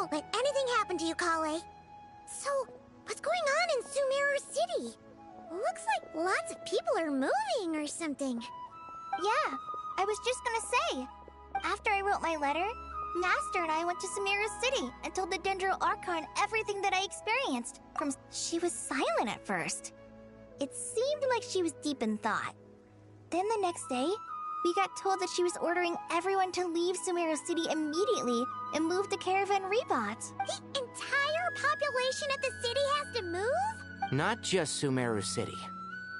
won't let anything happen to you, Kale. So, what's going on in Sumeru City? Looks like lots of people are moving or something. Yeah, I was just gonna say. After I wrote my letter, Master and I went to Sumeru City and told the Dendro Archon everything that I experienced. She was silent at first. It seemed like she was deep in thought. Then the next day, we got told that she was ordering everyone to leave Sumeru City immediately and move to Caravan Rebot. The entire population of the city has to move? Not just Sumeru City.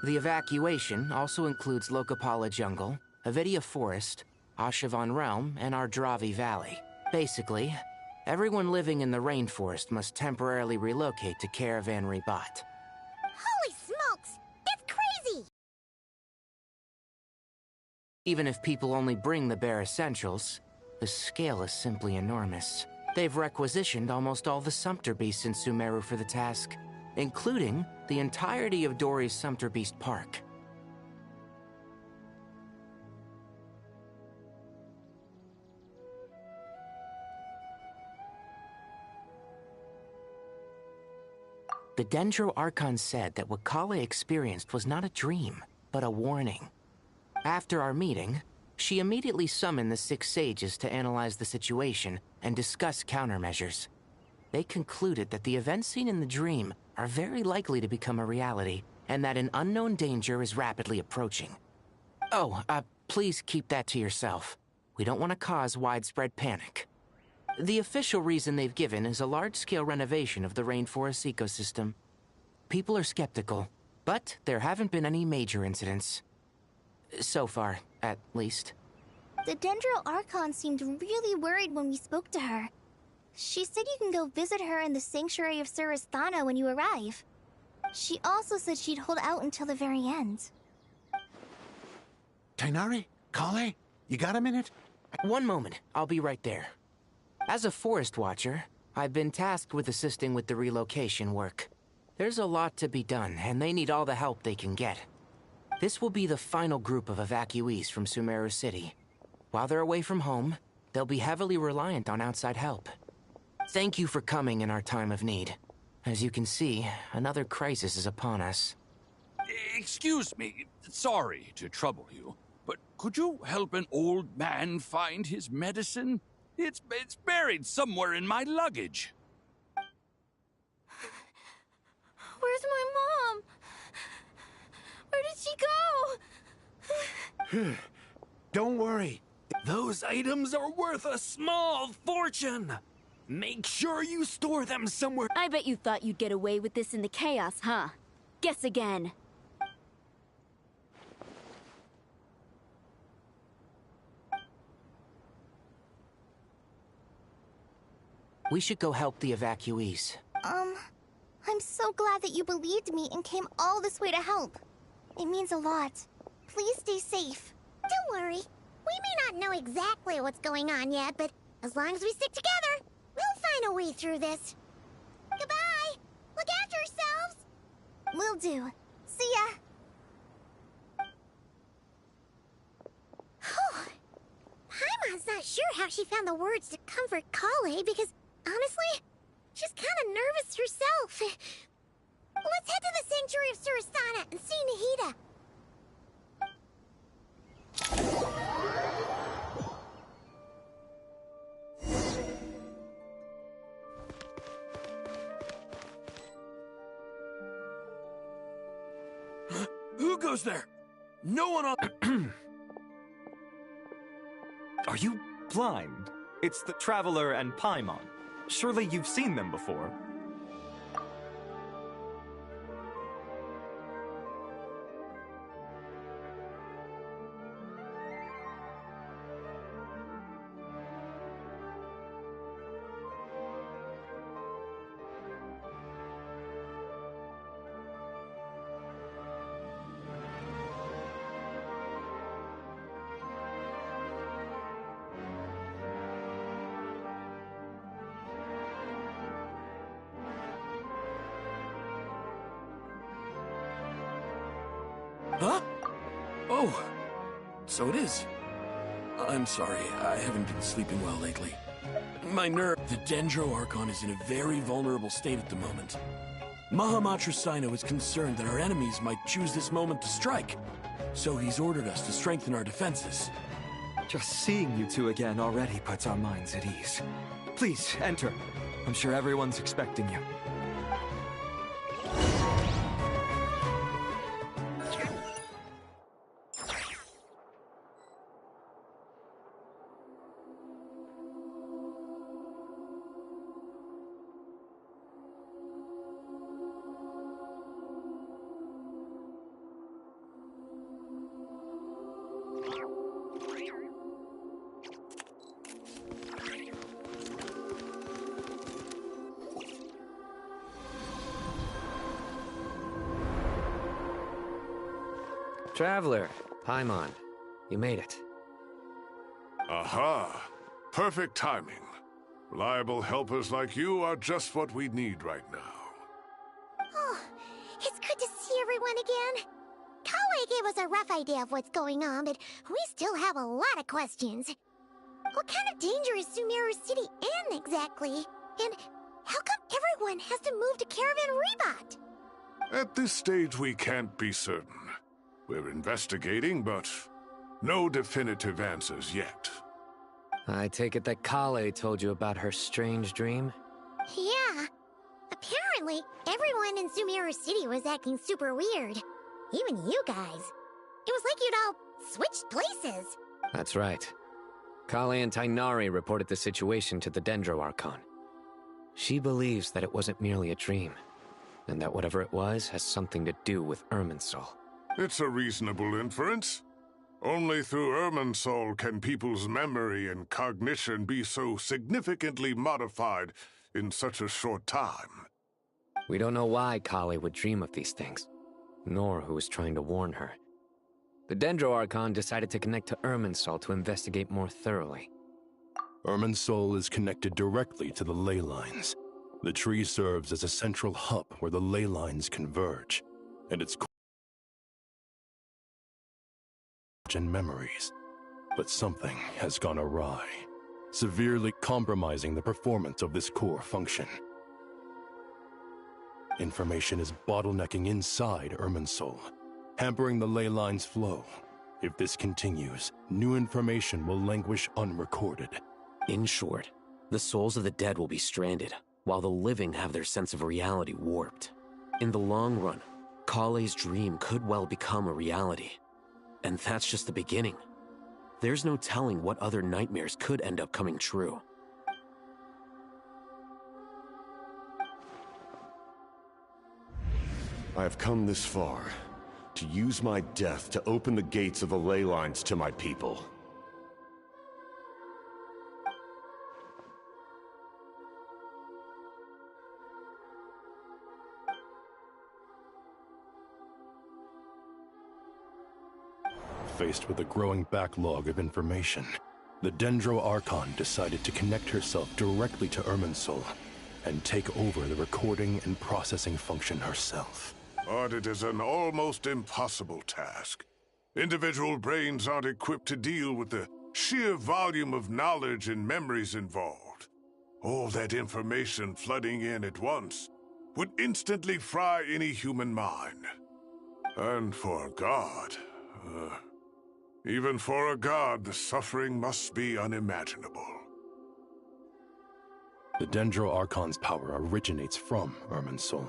The evacuation also includes Lokapala Jungle, Avidia Forest, Ashavan Realm, and Ardravi Valley. Basically, everyone living in the rainforest must temporarily relocate to Caravan Rebot. Holy smokes! That's crazy! Even if people only bring the bare essentials, the scale is simply enormous. They've requisitioned almost all the Sumpter Beasts in Sumeru for the task, including the entirety of Dori's Sumpter Beast Park. The Dendro Archon said that what Kale experienced was not a dream, but a warning. After our meeting, she immediately summoned the 6 sages to analyze the situation and discuss countermeasures. They concluded that the events seen in the dream are very likely to become a reality, and that an unknown danger is rapidly approaching. Oh, please keep that to yourself. We don't want to cause widespread panic. The official reason they've given is a large-scale renovation of the rainforest ecosystem. People are skeptical, but there haven't been any major incidents. So far, at least. The Dendro Archon seemed really worried when we spoke to her. She said you can go visit her in the Sanctuary of Surasthana when you arrive. She also said she'd hold out until the very end. Tighnari? Kale? You got a minute? One moment, I'll be right there. As a forest watcher, I've been tasked with assisting with the relocation work. There's a lot to be done, and they need all the help they can get. This will be the final group of evacuees from Sumeru City. While they're away from home, they'll be heavily reliant on outside help. Thank you for coming in our time of need. As you can see, another crisis is upon us. Excuse me, sorry to trouble you, but could you help an old man find his medicine? It's buried somewhere in my luggage. Where's my mom? Where did she go? Don't worry. Those items are worth a small fortune. Make sure you store them somewhere. I bet you thought you'd get away with this in the chaos, huh? Guess again. We should go help the evacuees. I'm so glad that you believed me and came all this way to help. It means a lot. Please stay safe. Don't worry. We may not know exactly what's going on yet, but as long as we stick together, we'll find a way through this. Goodbye! Look after yourselves! Will do. See ya! Paimon's not sure how she found the words to comfort Kale because, honestly, she's kind of nervous herself. Let's head to the Sanctuary of Surasthana and see Nahida. Who goes there? No one on... Are you blind? It's the Traveler and Paimon. Surely you've seen them before. Huh? Oh, so it is. I'm sorry, I haven't been sleeping well lately. My nerve. The Dendro Archon is in a very vulnerable state at the moment. Mahamatra Sino is concerned that our enemies might choose this moment to strike. So he's ordered us to strengthen our defenses. Just seeing you two again already puts our minds at ease. Please, enter. I'm sure everyone's expecting you. Traveler, Paimon, you made it. Aha! Perfect timing. Reliable helpers like you are just what we need right now. Oh, it's good to see everyone again. Kale gave us a rough idea of what's going on, but we still have a lot of questions. What kind of danger is Sumeru City in exactly? And how come everyone has to move to Caravan Rebot? At this stage, we can't be certain. We're investigating, but no definitive answers yet. I take it that Kale told you about her strange dream? Yeah. Apparently, everyone in Sumeru City was acting super weird. Even you guys. It was like you'd all switched places. That's right. Kale and Tainari reported the situation to the Dendro Archon. She believes that it wasn't merely a dream, and that whatever it was has something to do with Irminsul. It's a reasonable inference. Only through Irminsul can people's memory and cognition be so significantly modified in such a short time. We don't know why Kale would dream of these things, nor who was trying to warn her. The Dendro Archon decided to connect to Irminsul to investigate more thoroughly. Irminsul is connected directly to the ley lines. The tree serves as a central hub where the ley lines converge, and its and memories. But something has gone awry, severely compromising the performance of this core function. Information is bottlenecking inside Irminsul, hampering the ley line's flow. If this continues, new information will languish unrecorded. In short, the souls of the dead will be stranded, while the living have their sense of reality warped. In the long run, Kale's dream could well become a reality. And that's just the beginning. There's no telling what other nightmares could end up coming true. I have come this far, to use my death to open the gates of the ley lines to my people. Faced with a growing backlog of information, the Dendro Archon decided to connect herself directly to Irminsul and take over the recording and processing function herself. But it is an almost impossible task. Individual brains aren't equipped to deal with the sheer volume of knowledge and memories involved. All that information flooding in at once would instantly fry any human mind. And for a god, even for a god, the suffering must be unimaginable. The Dendro Archon's power originates from Irminsul.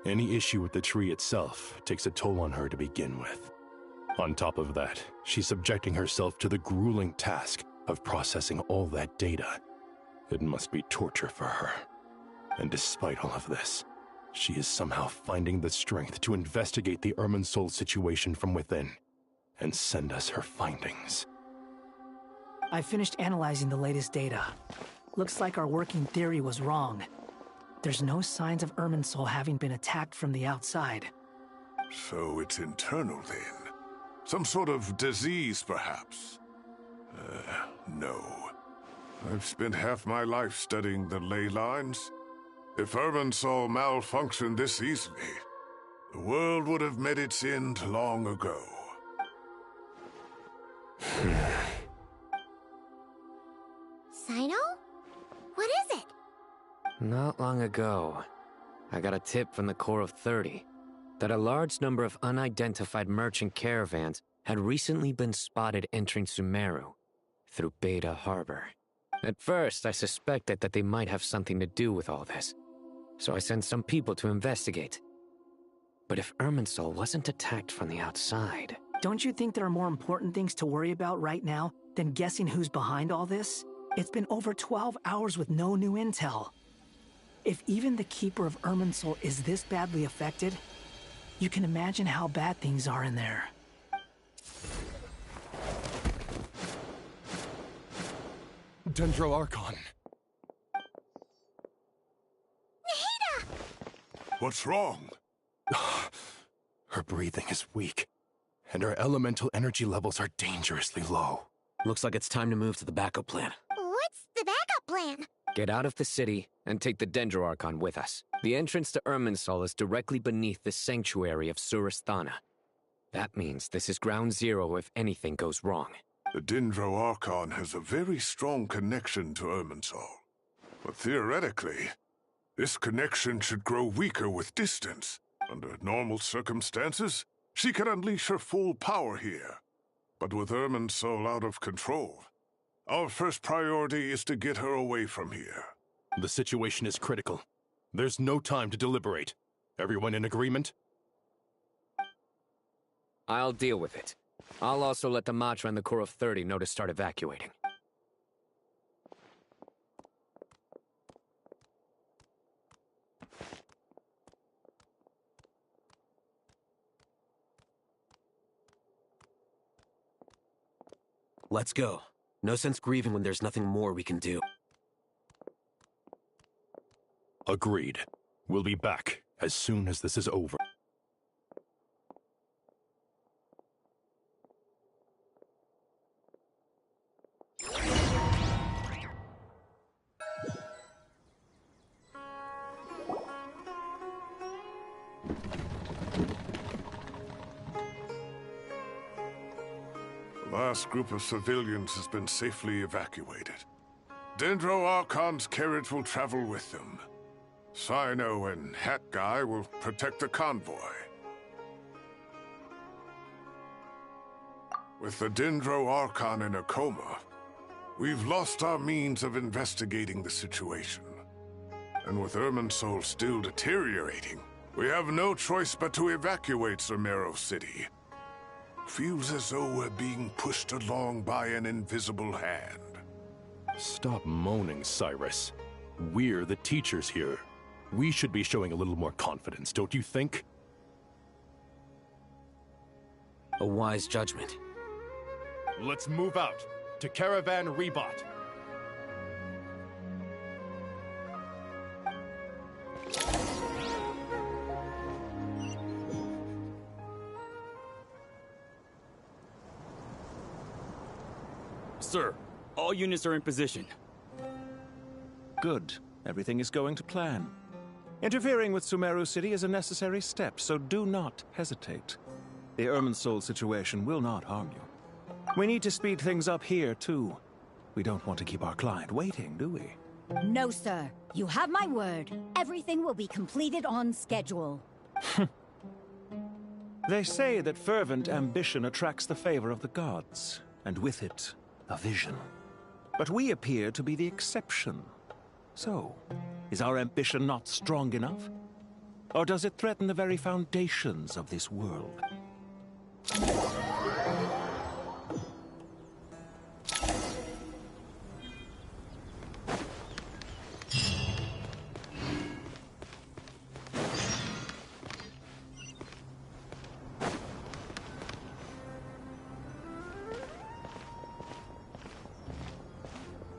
Any issue with the tree itself takes a toll on her to begin with. On top of that, she's subjecting herself to the grueling task of processing all that data. It must be torture for her. And despite all of this, she is somehow finding the strength to investigate the Irminsul situation from within and send us her findings. I finished analyzing the latest data. Looks like our working theory was wrong. There's no signs of Irminsul having been attacked from the outside. So it's internal then? Some sort of disease, perhaps? No. I've spent half my life studying the ley lines. If Irminsul malfunctioned this easily, the world would have met its end long ago. Sino? Not long ago, I got a tip from the Corps of 30 that a large number of unidentified merchant caravans had recently been spotted entering Sumeru through Beta Harbor. At first, I suspected that they might have something to do with all this, so I sent some people to investigate. But if Irminsul wasn't attacked from the outside... Don't you think there are more important things to worry about right now than guessing who's behind all this? It's been over 12 hours with no new intel. If even the Keeper of Irminsul is this badly affected, you can imagine how bad things are in there. Dendro Archon. Nahida! What's wrong? Her breathing is weak, and her elemental energy levels are dangerously low. Looks like it's time to move to the backup plan. What's the backup plan? Get out of the city and take the Dendro Archon with us. The entrance to Irminsul is directly beneath the sanctuary of Surasthana. That means this is ground zero if anything goes wrong. The Dendro Archon has a very strong connection to Irminsul. But theoretically, this connection should grow weaker with distance. Under normal circumstances, she can unleash her full power here. But with Irminsul out of control, our first priority is to get her away from here. The situation is critical. There's no time to deliberate. Everyone in agreement? I'll deal with it. I'll also let the Matra and the Corps of 30 know to start evacuating. Let's go. No sense grieving when there's nothing more we can do. Agreed. We'll be back as soon as this is over. The last group of civilians has been safely evacuated. Dendro Archon's carriage will travel with them. Sino and Hat Guy will protect the convoy. With the Dendro Archon in a coma, we've lost our means of investigating the situation. And with Irminsul still deteriorating, we have no choice but to evacuate Sumeru City. Feels as though we're being pushed along by an invisible hand. Stop moaning, Cyrus. We're the teachers here. We should be showing a little more confidence, don't you think? A wise judgment. Let's move out to Caravan Rebot. Sir, all units are in position. Good. Everything is going to plan. Interfering with Sumeru City is a necessary step, so do not hesitate. The Irminsul situation will not harm you. We need to speed things up here, too. We don't want to keep our client waiting, do we? No, sir. You have my word. Everything will be completed on schedule. They say that fervent ambition attracts the favor of the gods, and with it, a vision. But we appear to be the exception. So, is our ambition not strong enough? Or does it threaten the very foundations of this world?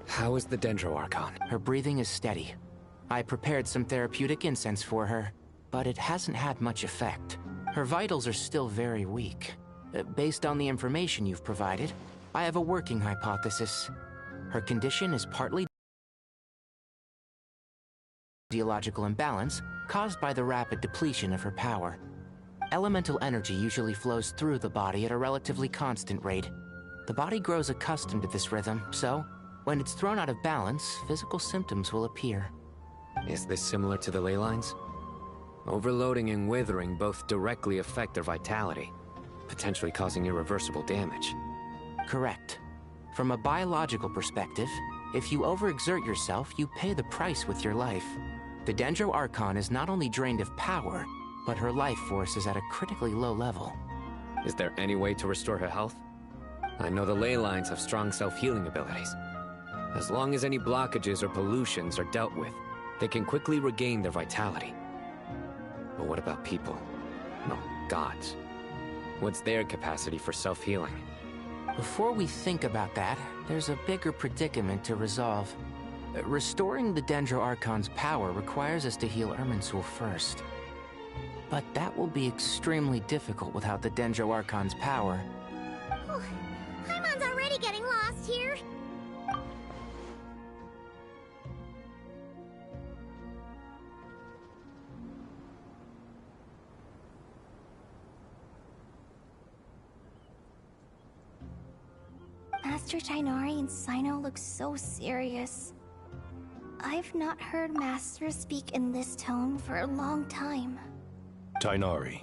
How is the Dendro Archon? Her breathing is steady. I prepared some therapeutic incense for her, but it hasn't had much effect. Her vitals are still very weak. Based on the information you've provided, I have a working hypothesis. Her condition is partly geological imbalance caused by the rapid depletion of her power. Elemental energy usually flows through the body at a relatively constant rate. The body grows accustomed to this rhythm, so when it's thrown out of balance, physical symptoms will appear. Is this similar to the ley lines? Overloading and withering both directly affect their vitality, potentially causing irreversible damage. Correct. From a biological perspective, if you overexert yourself, you pay the price with your life. The Dendro Archon is not only drained of power, but her life force is at a critically low level. Is there any way to restore her health? I know the ley lines have strong self-healing abilities. As long as any blockages or pollutions are dealt with, they can quickly regain their vitality. But what about people? No, gods. What's their capacity for self-healing? Before we think about that, there's a bigger predicament to resolve. Restoring the Dendro Archon's power requires us to heal Irminsul first. But that will be extremely difficult without the Dendro Archon's power. Paimon's already getting lost here. Master Tighnari and Cyno look so serious. I've not heard Master speak in this tone for a long time. Tighnari.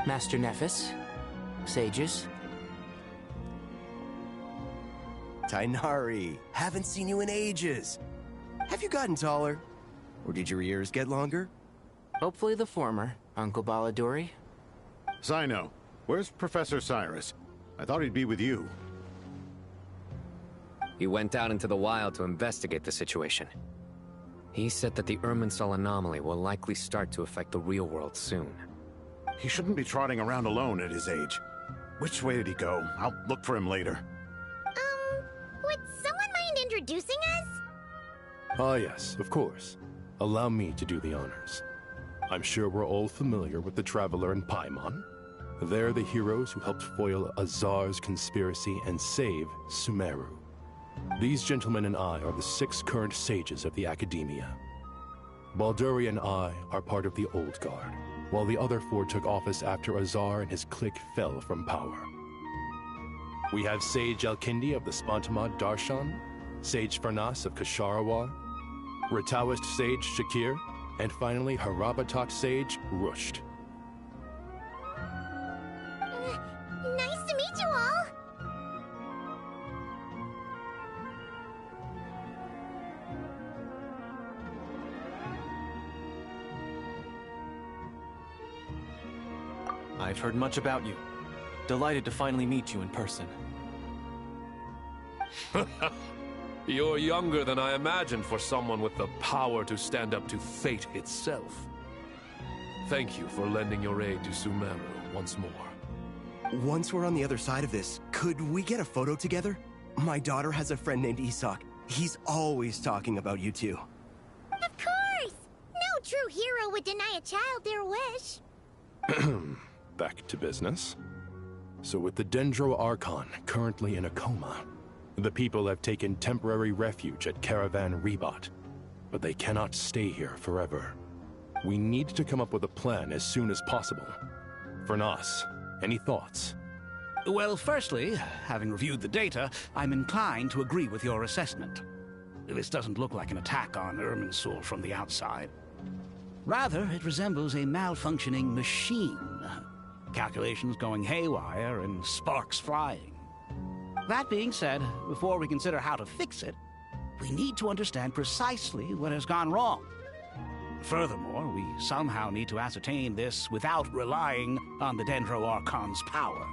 Master Nephis, sages. Tighnari, haven't seen you in ages. Have you gotten taller? Or did your ears get longer? Hopefully the former, Uncle Baladuri. Cyno, where's Professor Cyrus? I thought he'd be with you. He went out into the wild to investigate the situation. He said that the Irminsul anomaly will likely start to affect the real world soon. He shouldn't be trotting around alone at his age. Which way did he go? I'll look for him later. Would someone mind introducing us? Ah yes, of course. Allow me to do the honors. I'm sure we're all familiar with the Traveler and Paimon. They're the heroes who helped foil Azar's conspiracy and save Sumeru. These gentlemen and I are the 6 current sages of the Academia. Balduri and I are part of the Old Guard, while the other 4 took office after Azar and his clique fell from power. We have Sage Alkindi of the Spantamad Darshan, Sage Farnas of Kasharawar, Rataoist Sage Shakir, and finally Harabatot Sage Rusht. Nice to meet you all! I've heard much about you. Delighted to finally meet you in person. You're younger than I imagined for someone with the power to stand up to fate itself. Thank you for lending your aid to Sumeru once more. Once we're on the other side of this, could we get a photo together? My daughter has a friend named Isak. He's always talking about you two. Of course! No true hero would deny a child their wish. Back to business. So with the Dendro Archon currently in a coma, the people have taken temporary refuge at Caravan Rebot, but they cannot stay here forever. We need to come up with a plan as soon as possible. Farnas, any thoughts? Well, firstly, having reviewed the data, I'm inclined to agree with your assessment. This doesn't look like an attack on Irminsul from the outside. Rather, it resembles a malfunctioning machine. Calculations going haywire and sparks flying. That being said, before we consider how to fix it, we need to understand precisely what has gone wrong. Furthermore, we somehow need to ascertain this without relying on the Dendro Archon's power.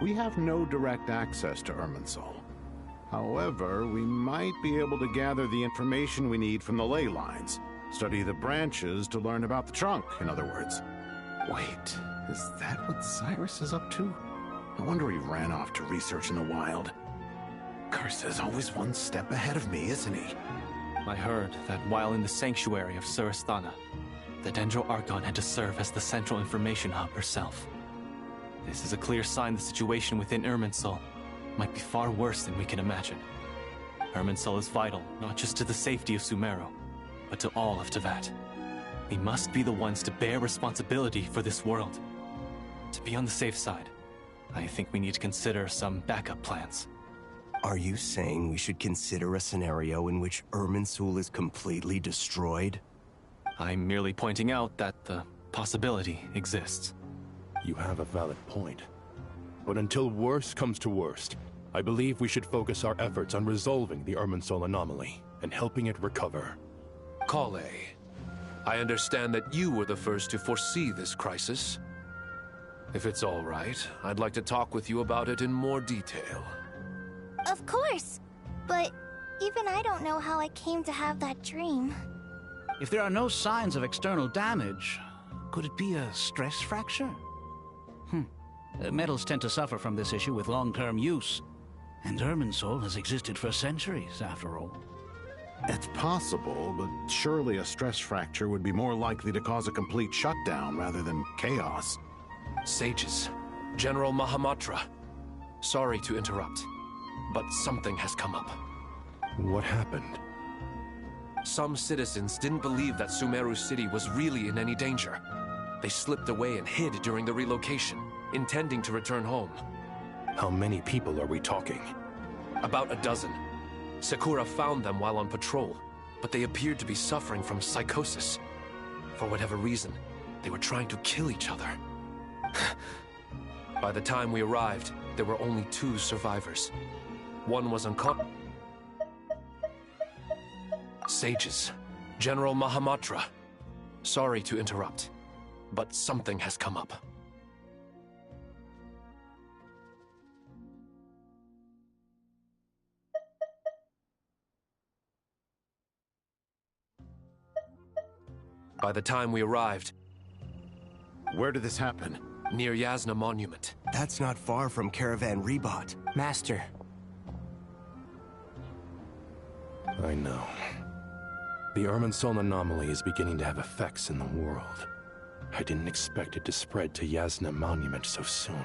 We have no direct access to Irminsul. However, we might be able to gather the information we need from the ley lines. Study the branches to learn about the trunk, in other words. Wait, is that what Cyrus is up to? No wonder he ran off to research in the wild. Curse's always one step ahead of me, isn't he? I heard that while in the sanctuary of Surasthana, the Dendro Archon had to serve as the central information hub herself. This is a clear sign the situation within Irminsul might be far worse than we can imagine. Irminsul is vital, not just to the safety of Sumeru, but to all of Teyvat. We must be the ones to bear responsibility for this world. To be on the safe side, I think we need to consider some backup plans. Are you saying we should consider a scenario in which Irminsul is completely destroyed? I'm merely pointing out that the possibility exists. You have a valid point. But until worst comes to worst, I believe we should focus our efforts on resolving the Irminsul anomaly and helping it recover. Kale, I understand that you were the first to foresee this crisis. If it's all right, I'd like to talk with you about it in more detail. Of course. But even I don't know how I came to have that dream. If there are no signs of external damage, could it be a stress fracture? Metals tend to suffer from this issue with long-term use. And Irminsul has existed for centuries, after all. It's possible, but surely a stress fracture would be more likely to cause a complete shutdown rather than chaos. Sages, General Mahamatra, sorry to interrupt, but something has come up. What happened? Some citizens didn't believe that Sumeru City was really in any danger. They slipped away and hid during the relocation, intending to return home. How many people are we talking? About a dozen. Sakura found them while on patrol, but they appeared to be suffering from psychosis. For whatever reason, they were trying to kill each other. By the time we arrived, there were only 2 survivors. One was unconscious. Sages, General Mahamatra, sorry to interrupt, but something has come up. By the time we arrived... Where did this happen? Near Yasna Monument. That's not far from Caravan Rebot. Master. I know. The Irminsul anomaly is beginning to have effects in the world. I didn't expect it to spread to Yasna Monument so soon.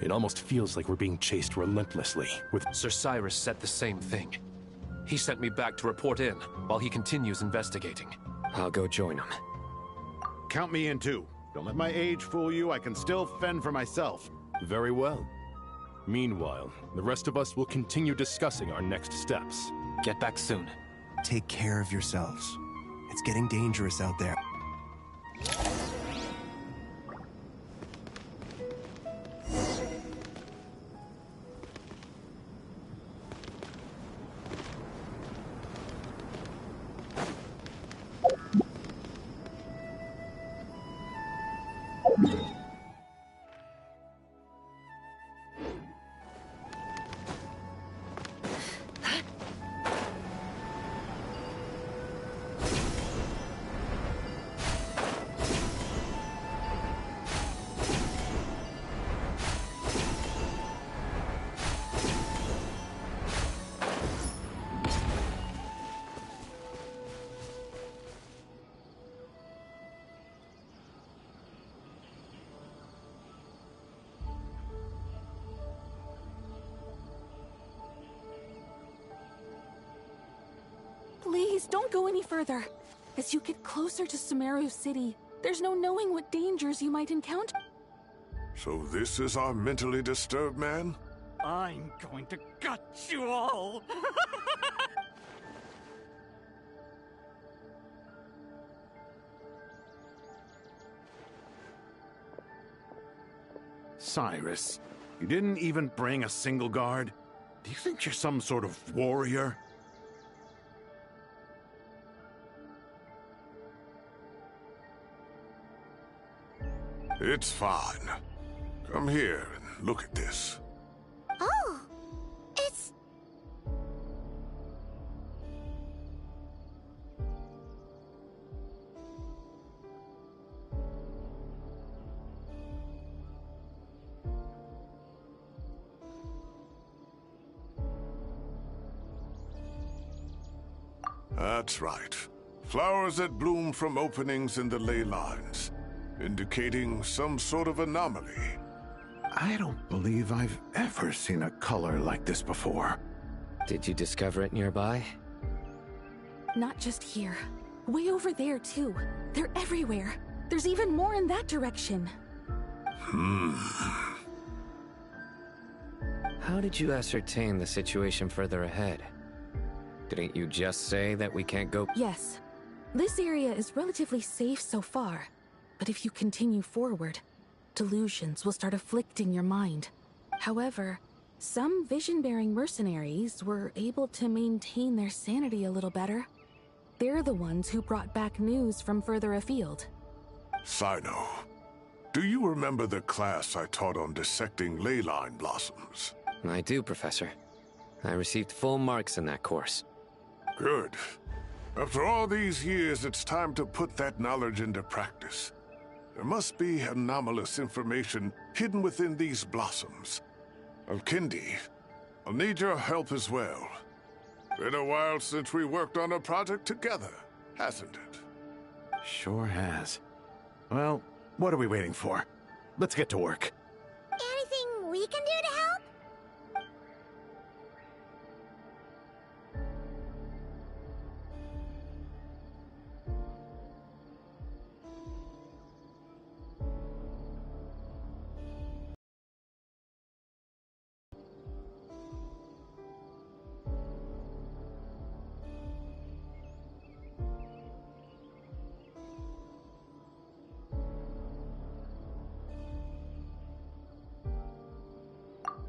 It almost feels like we're being chased relentlessly with— Sir Cyrus said the same thing. He sent me back to report in, while he continues investigating. I'll go join him. Count me in too. Don't let my age fool you, I can still fend for myself. Very well. Meanwhile, the rest of us will continue discussing our next steps. Get back soon. Take care of yourselves. It's getting dangerous out there. Please, don't go any further. As you get closer to Sumeru City, there's no knowing what dangers you might encounter. So this is our mentally disturbed man? I'm going to gut you all! Cyrus, you didn't even bring a single guard? Do you think you're some sort of warrior? It's fine. Come here and look at this. Oh, it's... That's right. Flowers that bloom from openings in the ley lines, indicating some sort of anomaly. I don't believe I've ever seen a color like this before. Did you discover it nearby? Not just here. Way over there, too. They're everywhere. There's even more in that direction. How did you ascertain the situation further ahead? Didn't you just say that we can't go— Yes. This area is relatively safe so far. But if you continue forward, delusions will start afflicting your mind. However, some vision-bearing mercenaries were able to maintain their sanity a little better. They're the ones who brought back news from further afield. Sino, do you remember the class I taught on dissecting ley line blossoms? I do, Professor. I received full marks in that course. Good. After all these years, it's time to put that knowledge into practice. There must be anomalous information hidden within these blossoms. Alkindi, I'll need your help as well. Been a while since we worked on a project together, hasn't it? Sure has. Well, what are we waiting for? Let's get to work. Anything we can do to help?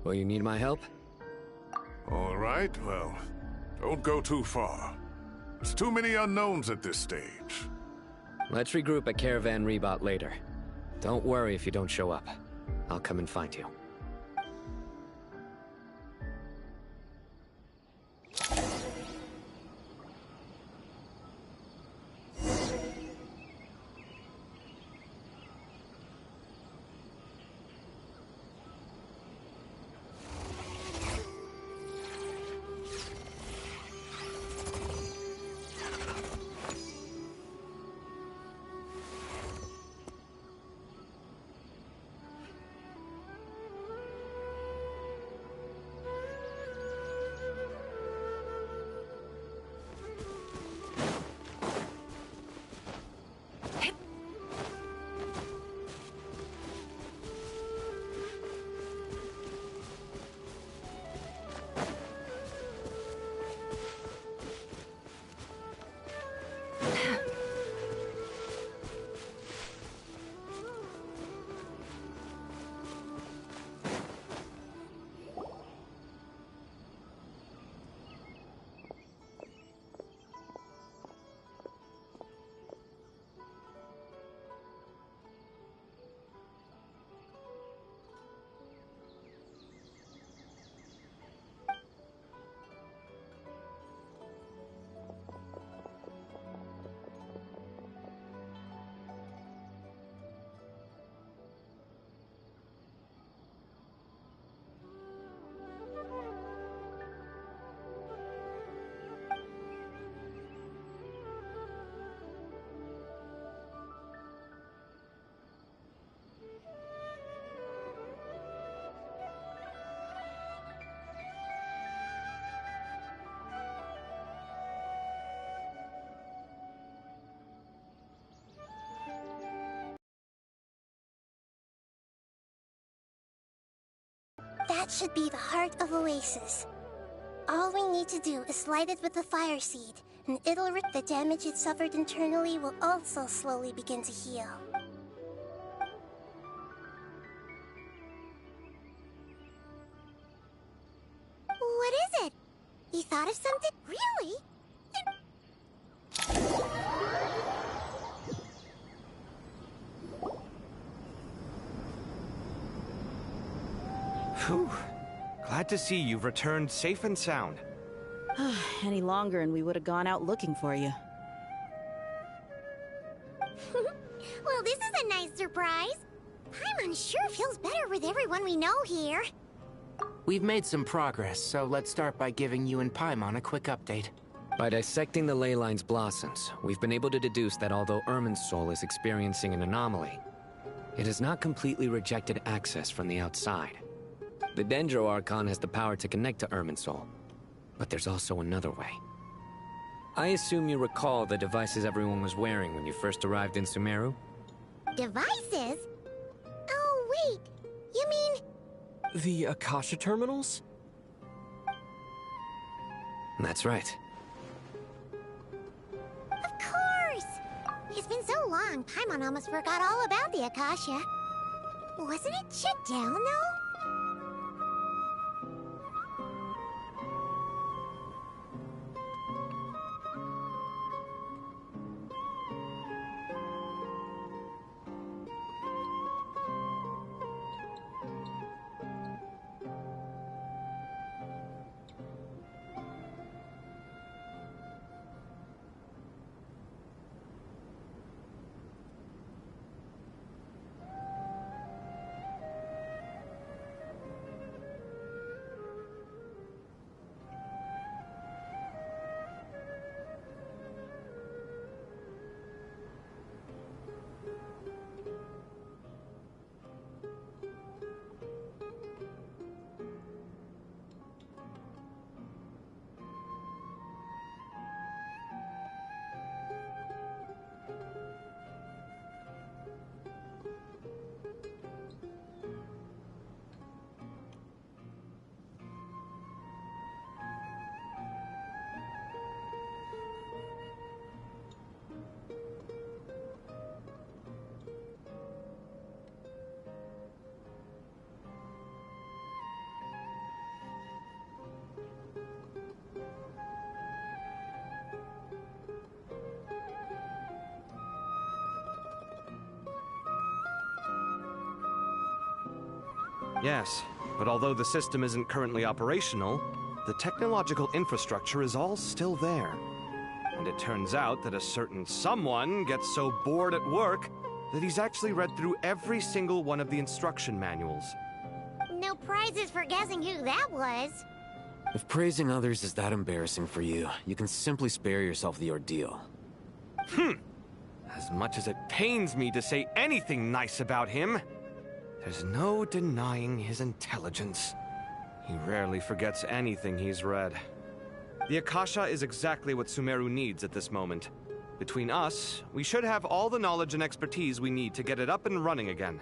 Will you need my help? All right, well, don't go too far. There's too many unknowns at this stage. Let's regroup at Caravan Rebot later. Don't worry if you don't show up. I'll come and find you. That should be the heart of Oasis. All we need to do is light it with the fire seed, and the damage it suffered internally will also slowly begin to heal. What is it? You thought of something? Really? Whew. Glad to see you've returned safe and sound. Any longer and we would have gone out looking for you. Well, this is a nice surprise. Paimon sure feels better with everyone we know here. We've made some progress, so let's start by giving you and Paimon a quick update. By dissecting the ley line's blossoms, we've been able to deduce that although Irminsul is experiencing an anomaly, it has not completely rejected access from the outside. The Dendro Archon has the power to connect to Irminsul, but there's also another way. I assume you recall the devices everyone was wearing when you first arrived in Sumeru? Devices? Oh, wait. You mean... The Akasha terminals? That's right. Of course! It's been so long, Paimon almost forgot all about the Akasha. Wasn't it shut down, though? Yes, but although the system isn't currently operational, the technological infrastructure is all still there. And it turns out that a certain someone gets so bored at work that he's actually read through every single one of the instruction manuals. No prizes for guessing who that was. If praising others is that embarrassing for you, you can simply spare yourself the ordeal. As much as it pains me to say anything nice about him, there's no denying his intelligence. He rarely forgets anything he's read. The Akasha is exactly what Sumeru needs at this moment. Between us, we should have all the knowledge and expertise we need to get it up and running again.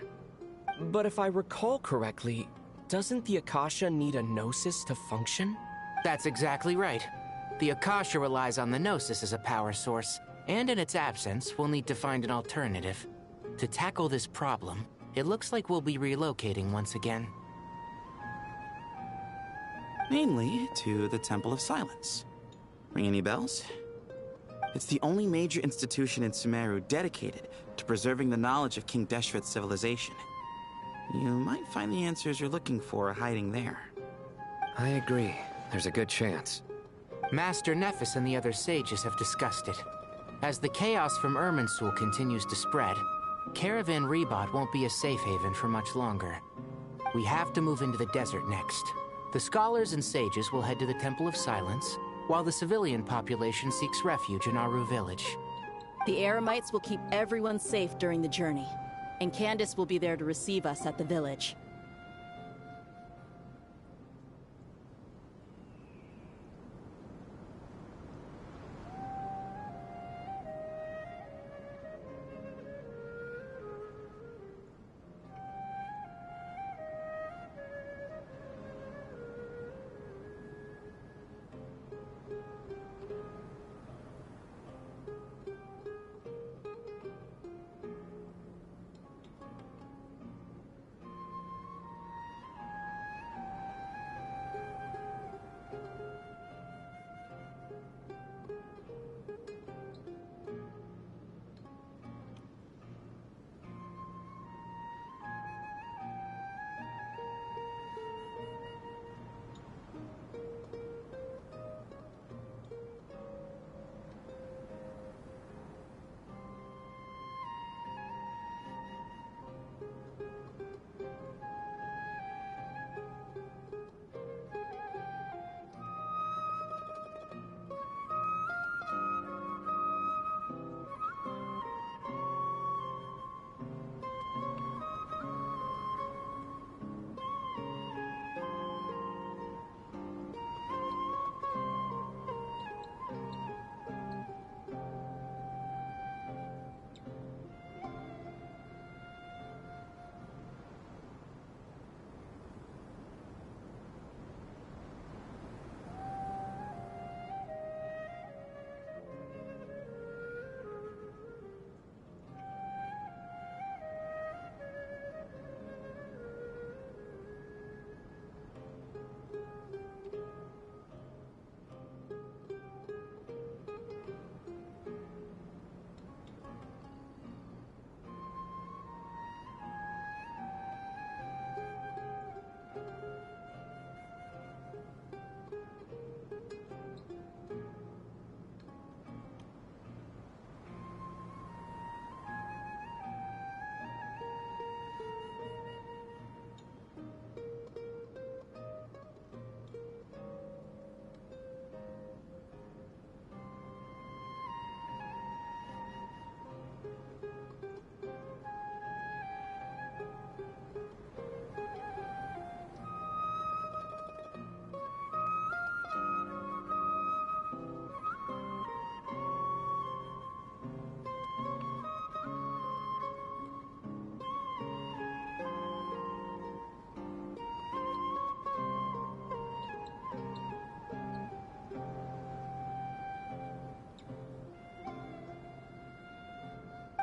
But if I recall correctly, doesn't the Akasha need a Gnosis to function? That's exactly right. The Akasha relies on the Gnosis as a power source, and in its absence, we'll need to find an alternative. To tackle this problem, it looks like we'll be relocating once again. Namely, to the Temple of Silence. Ring any bells? It's the only major institution in Sumeru dedicated to preserving the knowledge of King Deshret's civilization. You might find the answers you're looking for hiding there. I agree. There's a good chance. Master Nephis and the other sages have discussed it. As the chaos from Irminsul continues to spread, Caravan Rebot won't be a safe haven for much longer. We have to move into the desert next. The scholars and sages will head to the Temple of Silence, while the civilian population seeks refuge in Aru village. The Eremites will keep everyone safe during the journey, and Candace will be there to receive us at the village.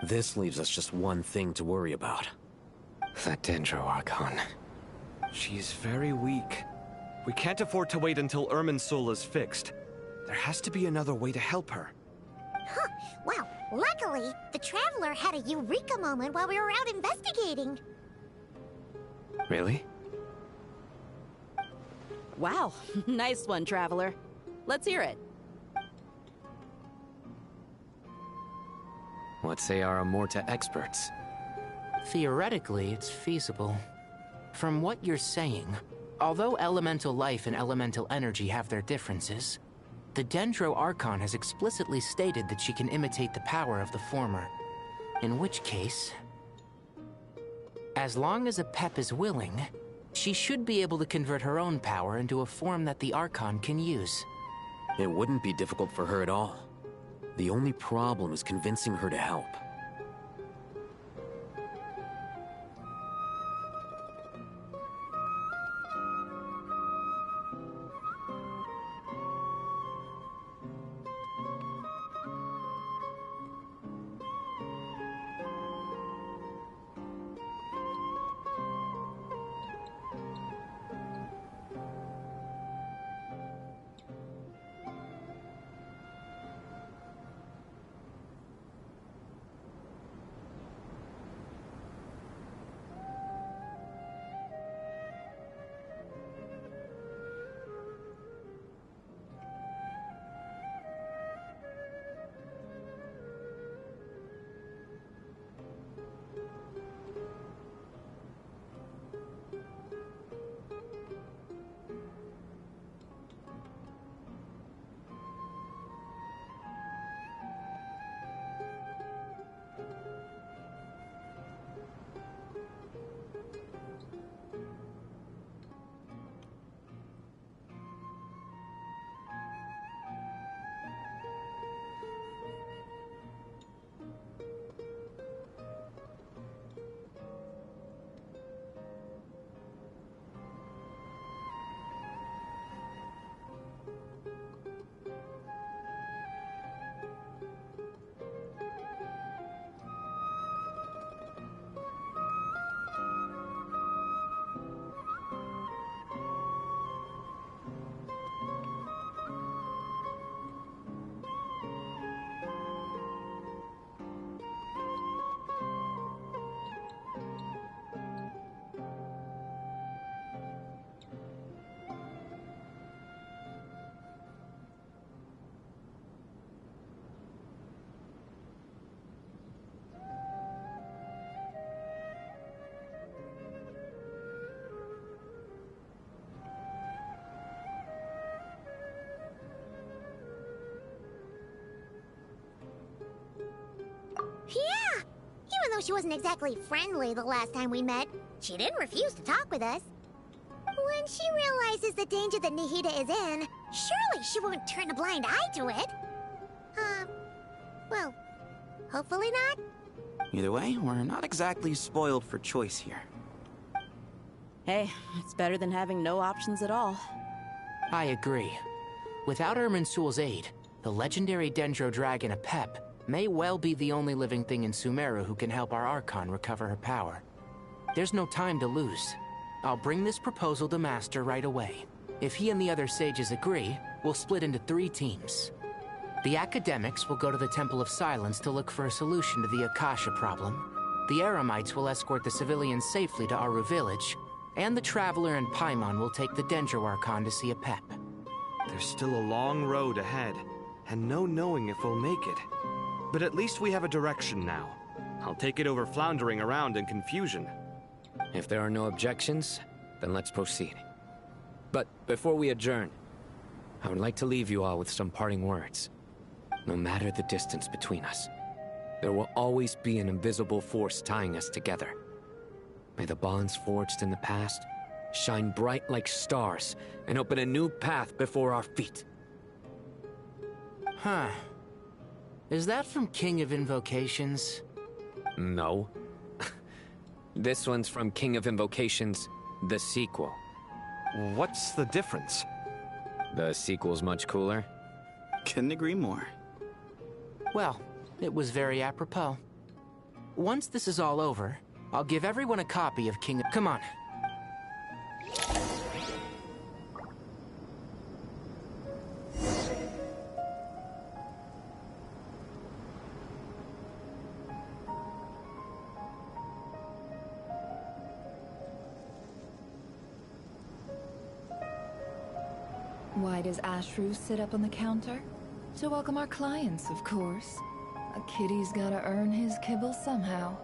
This leaves us just one thing to worry about. That Dendro Archon. She's very weak. We can't afford to wait until Irminsul is fixed. There has to be another way to help her. Huh. Well, luckily, the Traveler had a eureka moment while we were out investigating. Really? Wow, nice one, Traveler. Let's hear it. What say our Amorta experts? Theoretically, it's feasible. From what you're saying, although elemental life and elemental energy have their differences, the Dendro Archon has explicitly stated that she can imitate the power of the former. In which case, as long as a Pep is willing, she should be able to convert her own power into a form that the Archon can use. It wouldn't be difficult for her at all. The only problem is convincing her to help. Yeah! Even though she wasn't exactly friendly the last time we met, she didn't refuse to talk with us. When she realizes the danger that Nahida is in, surely she won't turn a blind eye to it. Well, hopefully not. Either way, we're not exactly spoiled for choice here. Hey, it's better than having no options at all. I agree. Without Irminsul's aid, the legendary Dendro Dragon Apep may well be the only living thing in Sumeru who can help our Archon recover her power. There's no time to lose. I'll bring this proposal to Master right away. If he and the other sages agree, we'll split into 3 teams. The academics will go to the Temple of Silence to look for a solution to the Akasha problem. The Eremites will escort the civilians safely to Aru Village, and the Traveler and Paimon will take the Dendro Archon to see Apep. There's still a long road ahead, and no knowing if we'll make it. But at least we have a direction now. I'll take it over floundering around in confusion. If there are no objections, then let's proceed. But before we adjourn, I would like to leave you all with some parting words. No matter the distance between us, there will always be an invisible force tying us together. May the bonds forged in the past shine bright like stars and open a new path before our feet. Huh. Is that from King of Invocations? No. This one's from King of Invocations, the sequel. What's the difference? The sequel's much cooler. Couldn't agree more. Well, it was very apropos. Once this is all over, I'll give everyone a copy of King... Come on. Why does Ashru sit up on the counter? To welcome our clients, of course. A kitty's gotta earn his kibble somehow.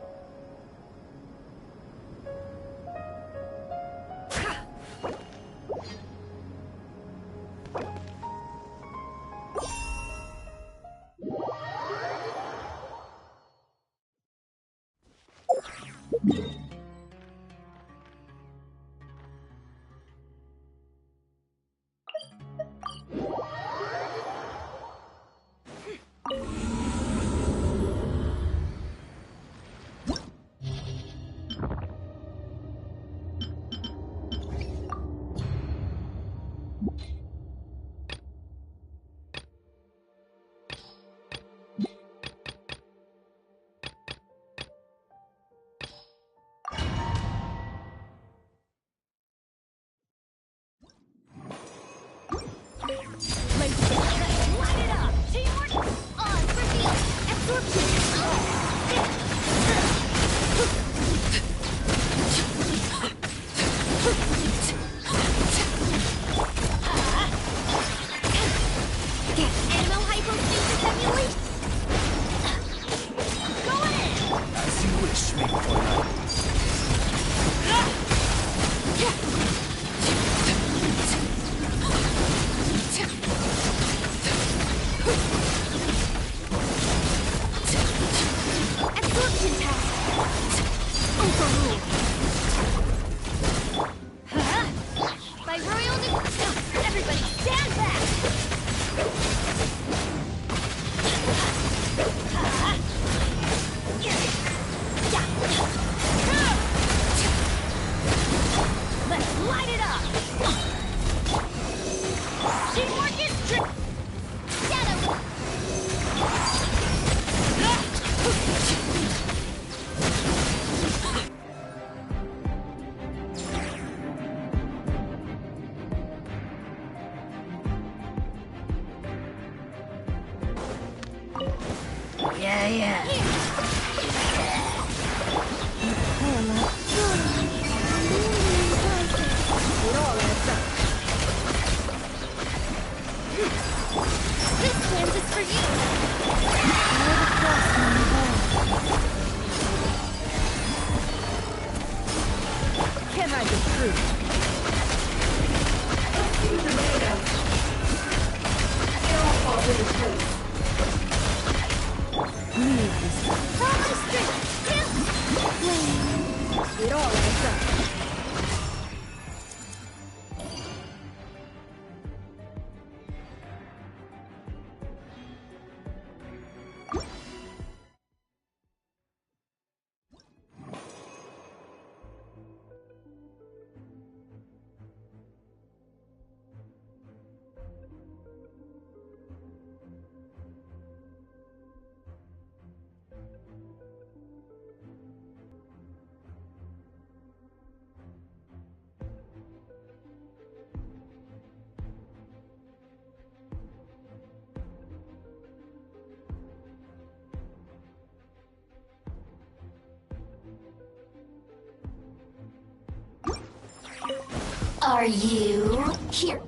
Are you here?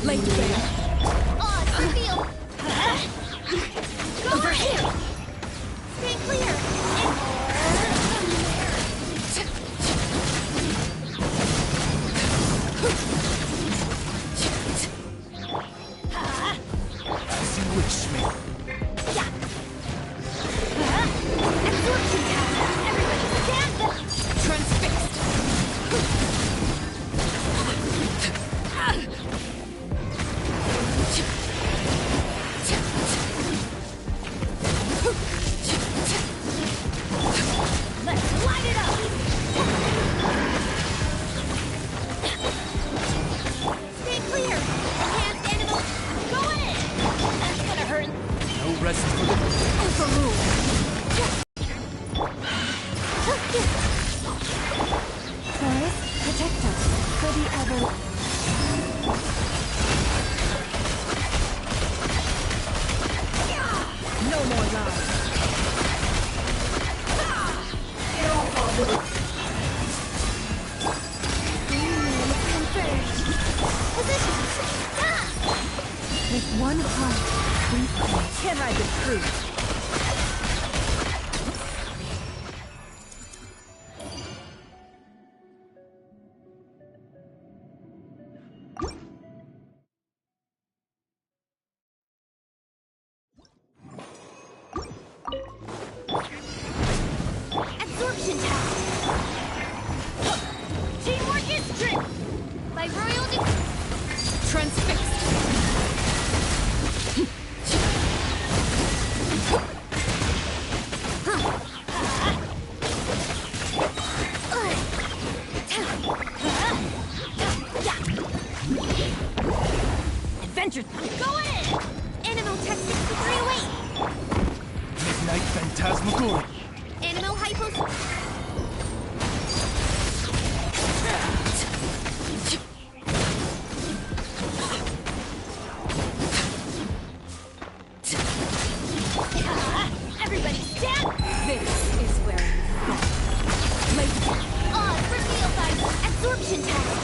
Link there. Odds reveal. Go over here. Stay clear. Bewitch me. Absorption test. Everybody stand back. Transfixed. With one heart, we can ride the truth. Absorption test. Teamwork is strength. By royal transfixed. Adventure, go in! Animal Tech 63 away! Midnight Phantasmagoria. Animal Hypo... Everybody stand! This is where you fall. Laser. For neophyte. Absorption test.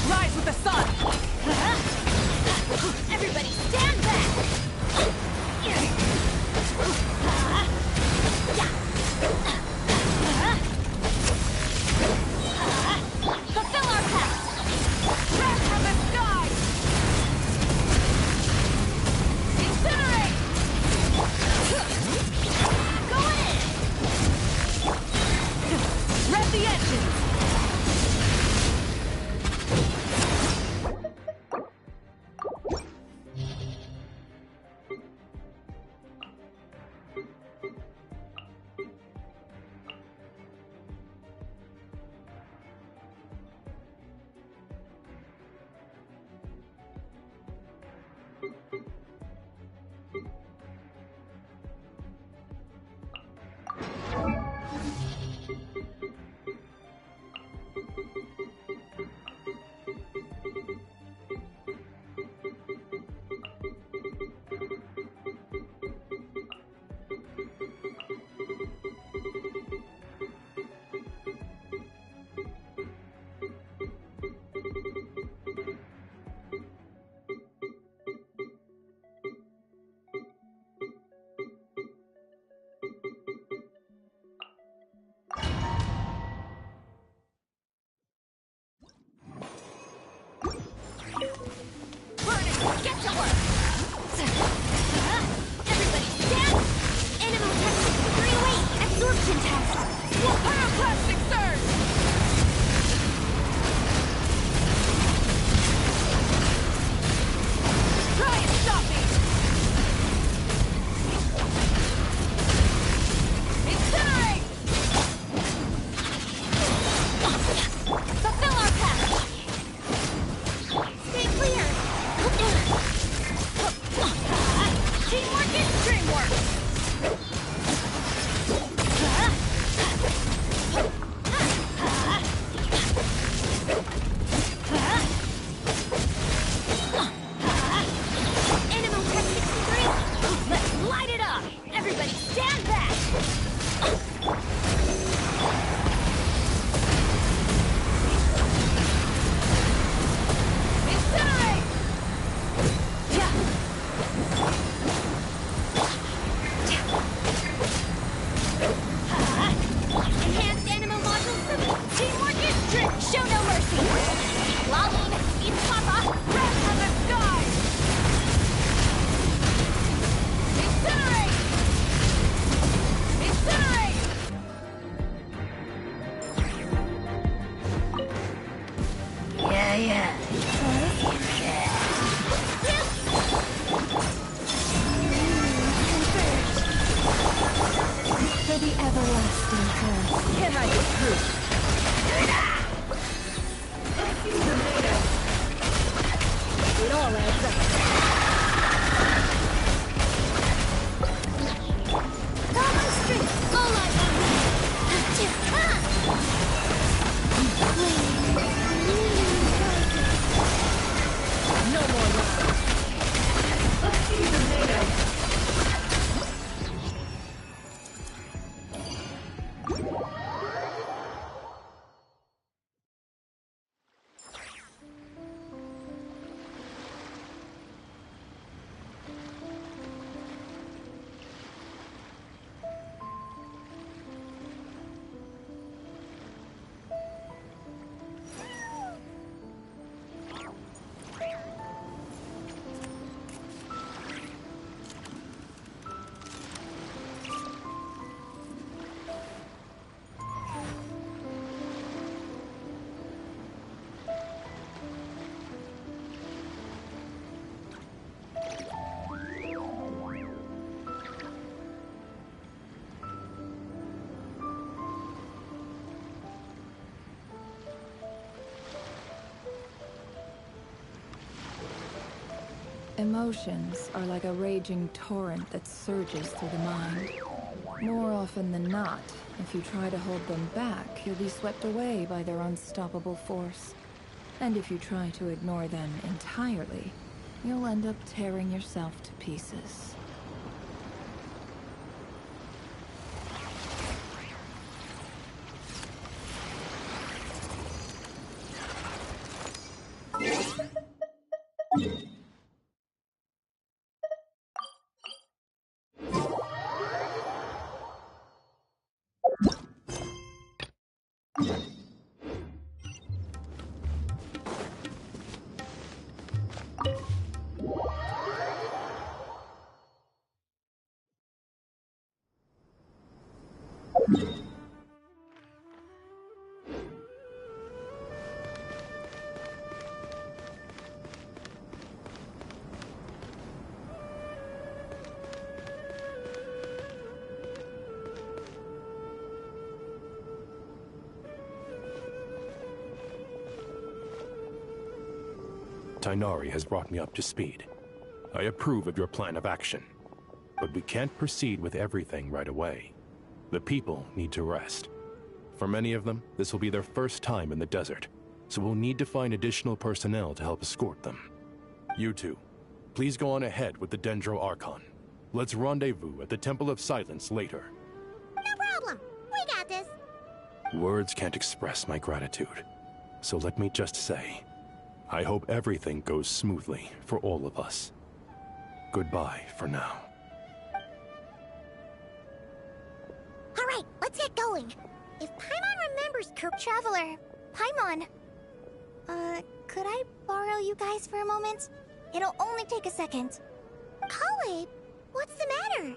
Rise with the sun! Everybody stand back! Fulfill our pact! Wrath from the sky! Incinerate! Go in! Rev the engines! Get to work! Everybody stand! Animal Tactics 308 absorption test! Pyroclastic surge! Try and stop me! Incinerate! Fulfill our pact! Stay clear! Teamwork is dreamwork! Animal Tech 63! Let's light it up! Everybody stand back! Incinerate! Enhanced animal module 3! Teamwork is trick! Show no mercy! Laline, it's Papa! Wrath from the sky! Incinerate! Incinerate! Yeah. For the everlasting curse. Can I get through? It all adds up. Come on, strength! Low life on No more love. Emotions are like a raging torrent that surges through the mind. More often than not, if you try to hold them back, you'll be swept away by their unstoppable force. And if you try to ignore them entirely, you'll end up tearing yourself to pieces. Tainari has brought me up to speed. I approve of your plan of action, but we can't proceed with everything right away. The people need to rest. For many of them, this will be their first time in the desert, so we'll need to find additional personnel to help escort them. You two, please go on ahead with the Dendro Archon. Let's rendezvous at the Temple of Silence later. No problem. We got this. Words can't express my gratitude, so let me just say, I hope everything goes smoothly for all of us. Goodbye for now. All right, let's get going. If Paimon remembers Traveler, Paimon. Could I borrow you guys for a moment? It'll only take a second. Kale, what's the matter?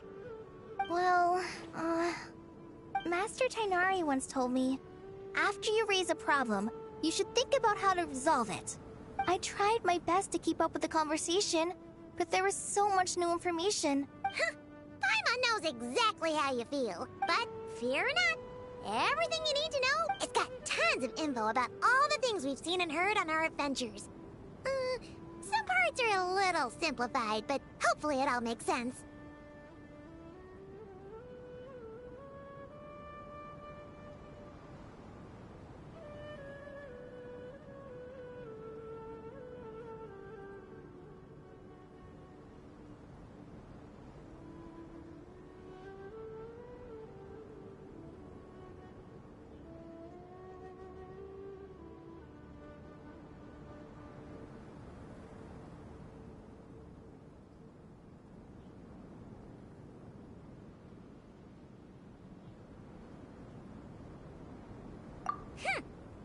Well, Master Tainari once told me, after you raise a problem, you should think about how to resolve it. I tried my best to keep up with the conversation, but there was so much new information. Huh. Paimon knows exactly how you feel, but fear not. Everything you need to know, it's got tons of info about all the things we've seen and heard on our adventures. Some parts are a little simplified, but hopefully it all makes sense.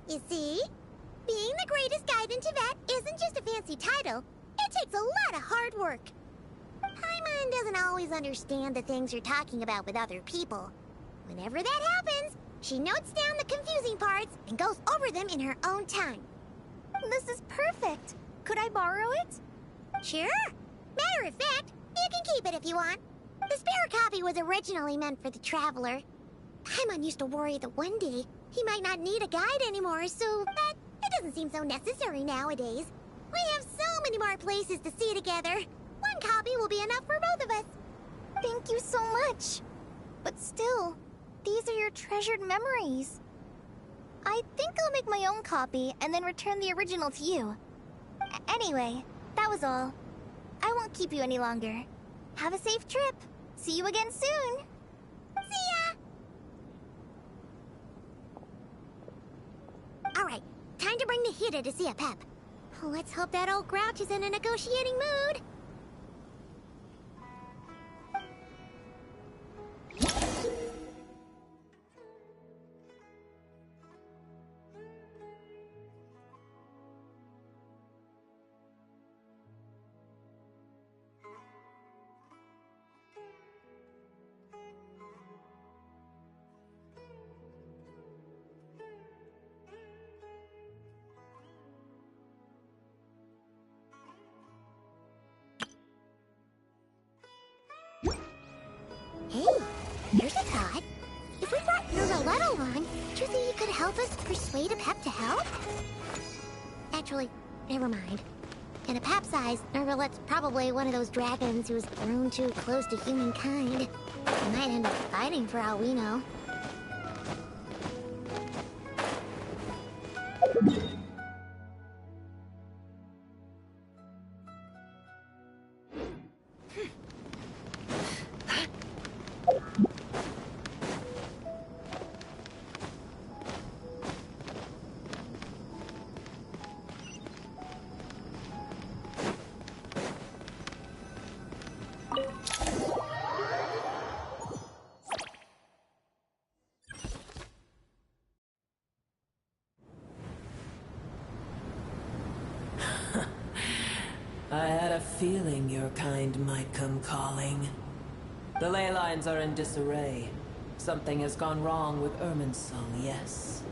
You see? Being the greatest guide in Tibet isn't just a fancy title. It takes a lot of hard work. Paimon doesn't always understand the things you're talking about with other people. Whenever that happens, she notes down the confusing parts and goes over them in her own time. This is perfect. Could I borrow it? Sure. Matter of fact, you can keep it if you want. The spare copy was originally meant for the Traveler. Paimon used to worry that one day he might not need a guide anymore, but it doesn't seem so necessary nowadays. We have so many more places to see together. One copy will be enough for both of us. Thank you so much. But still, these are your treasured memories. I think I'll make my own copy and then return the original to you. Anyway, that was all. I won't keep you any longer. Have a safe trip. See you again soon. See ya! Alright, time to bring Nahida to see a Pep. Let's hope that old grouch is in a negotiating mood. Hey, here's a thought. If we brought Nervalette along, do you think you could help us persuade a Pep to help? Actually, never mind. In a Pep's eyes, Nervalette's probably one of those dragons who's grown too close to humankind. We might end up fighting for all we know. feeling your kind might come calling. The ley lines are in disarray. Something has gone wrong with Irminsul, yes.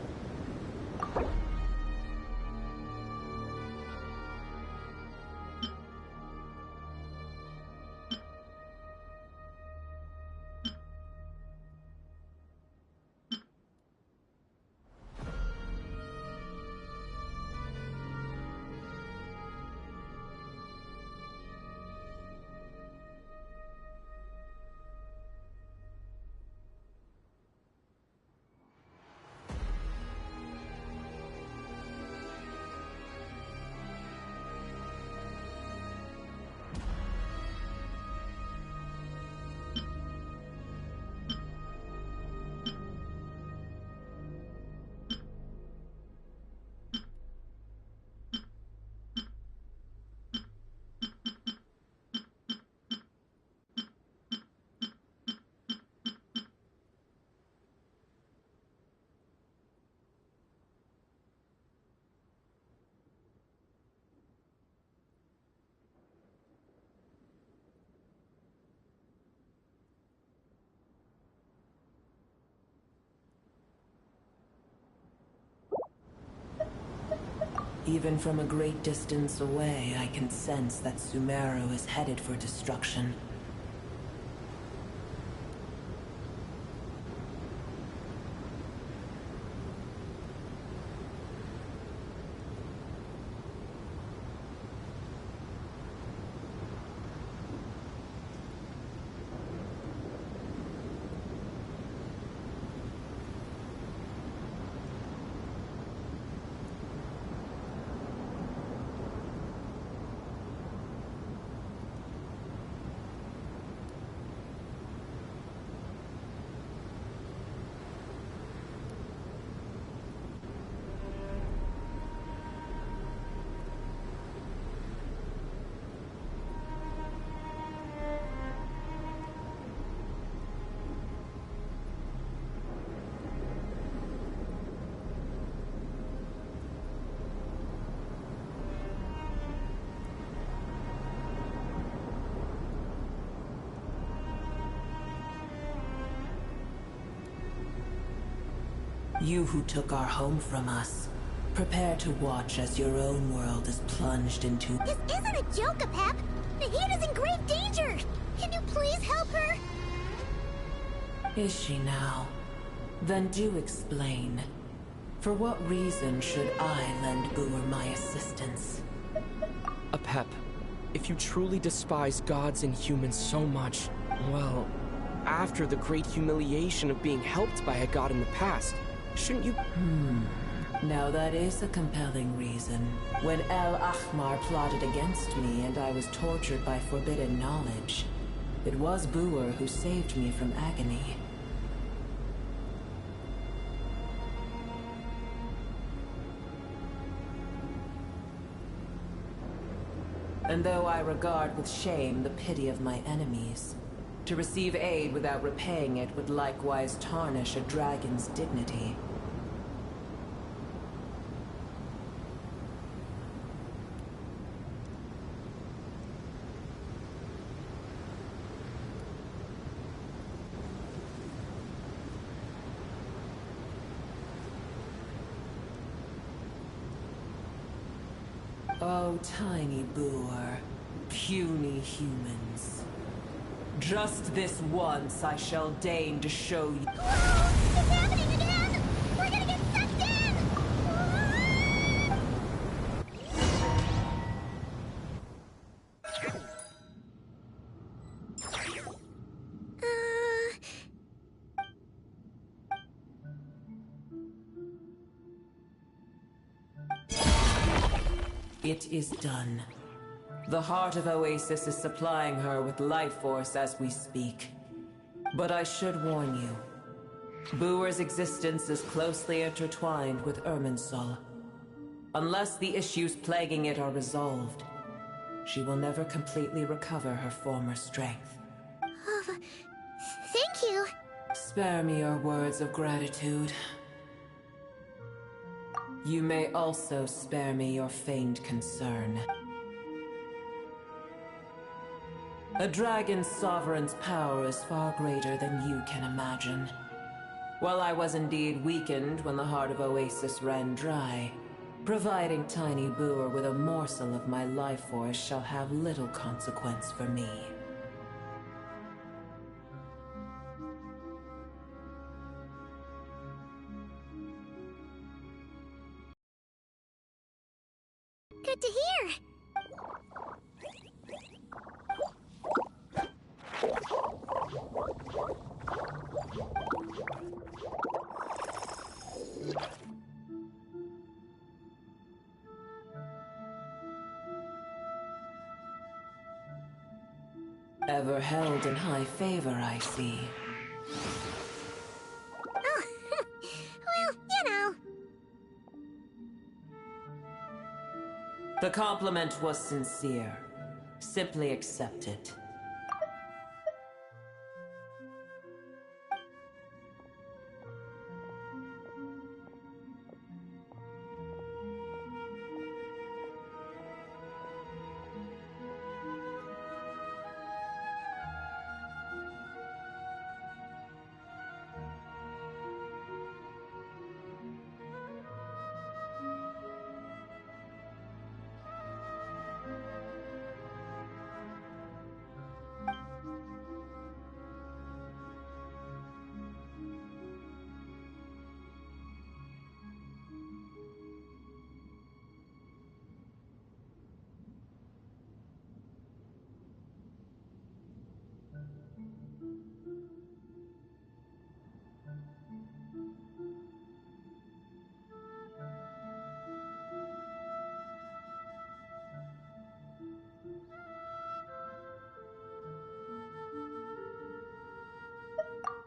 Even from a great distance away, I can sense that Sumeru is headed for destruction. You who took our home from us, prepare to watch as your own world is plunged into— This isn't a joke, Pep! Nahida's in grave danger! Can you please help her? Is she now? Then do explain. For what reason should I lend Booer my assistance? Apep, if you truly despise gods and humans so much, well, after the great humiliation of being helped by a god in the past, shouldn't you— Now that is a compelling reason. When El Ahmar plotted against me and I was tortured by forbidden knowledge, it was Booer who saved me from agony. And though I regard with shame the pity of my enemies, to receive aid without repaying it would likewise tarnish a dragon's dignity. Oh, tiny Booer, puny humans. Just this once I shall deign to show you— Whoa! It's happening again! We're gonna get sucked in! It is done. The heart of Oasis is supplying her with life force as we speak. But I should warn you. Booer's existence is closely intertwined with Irminsul. Unless the issues plaguing it are resolved, she will never completely recover her former strength. Thank you. Spare me your words of gratitude. You may also spare me your feigned concern. A dragon's sovereign's power is far greater than you can imagine. While I was indeed weakened when the heart of Oasis ran dry, providing Tiny Booer with a morsel of my life force shall have little consequence for me. Good to hear. Ever held in high favor, I see. Oh, well, you know. The compliment was sincere. Simply accept it.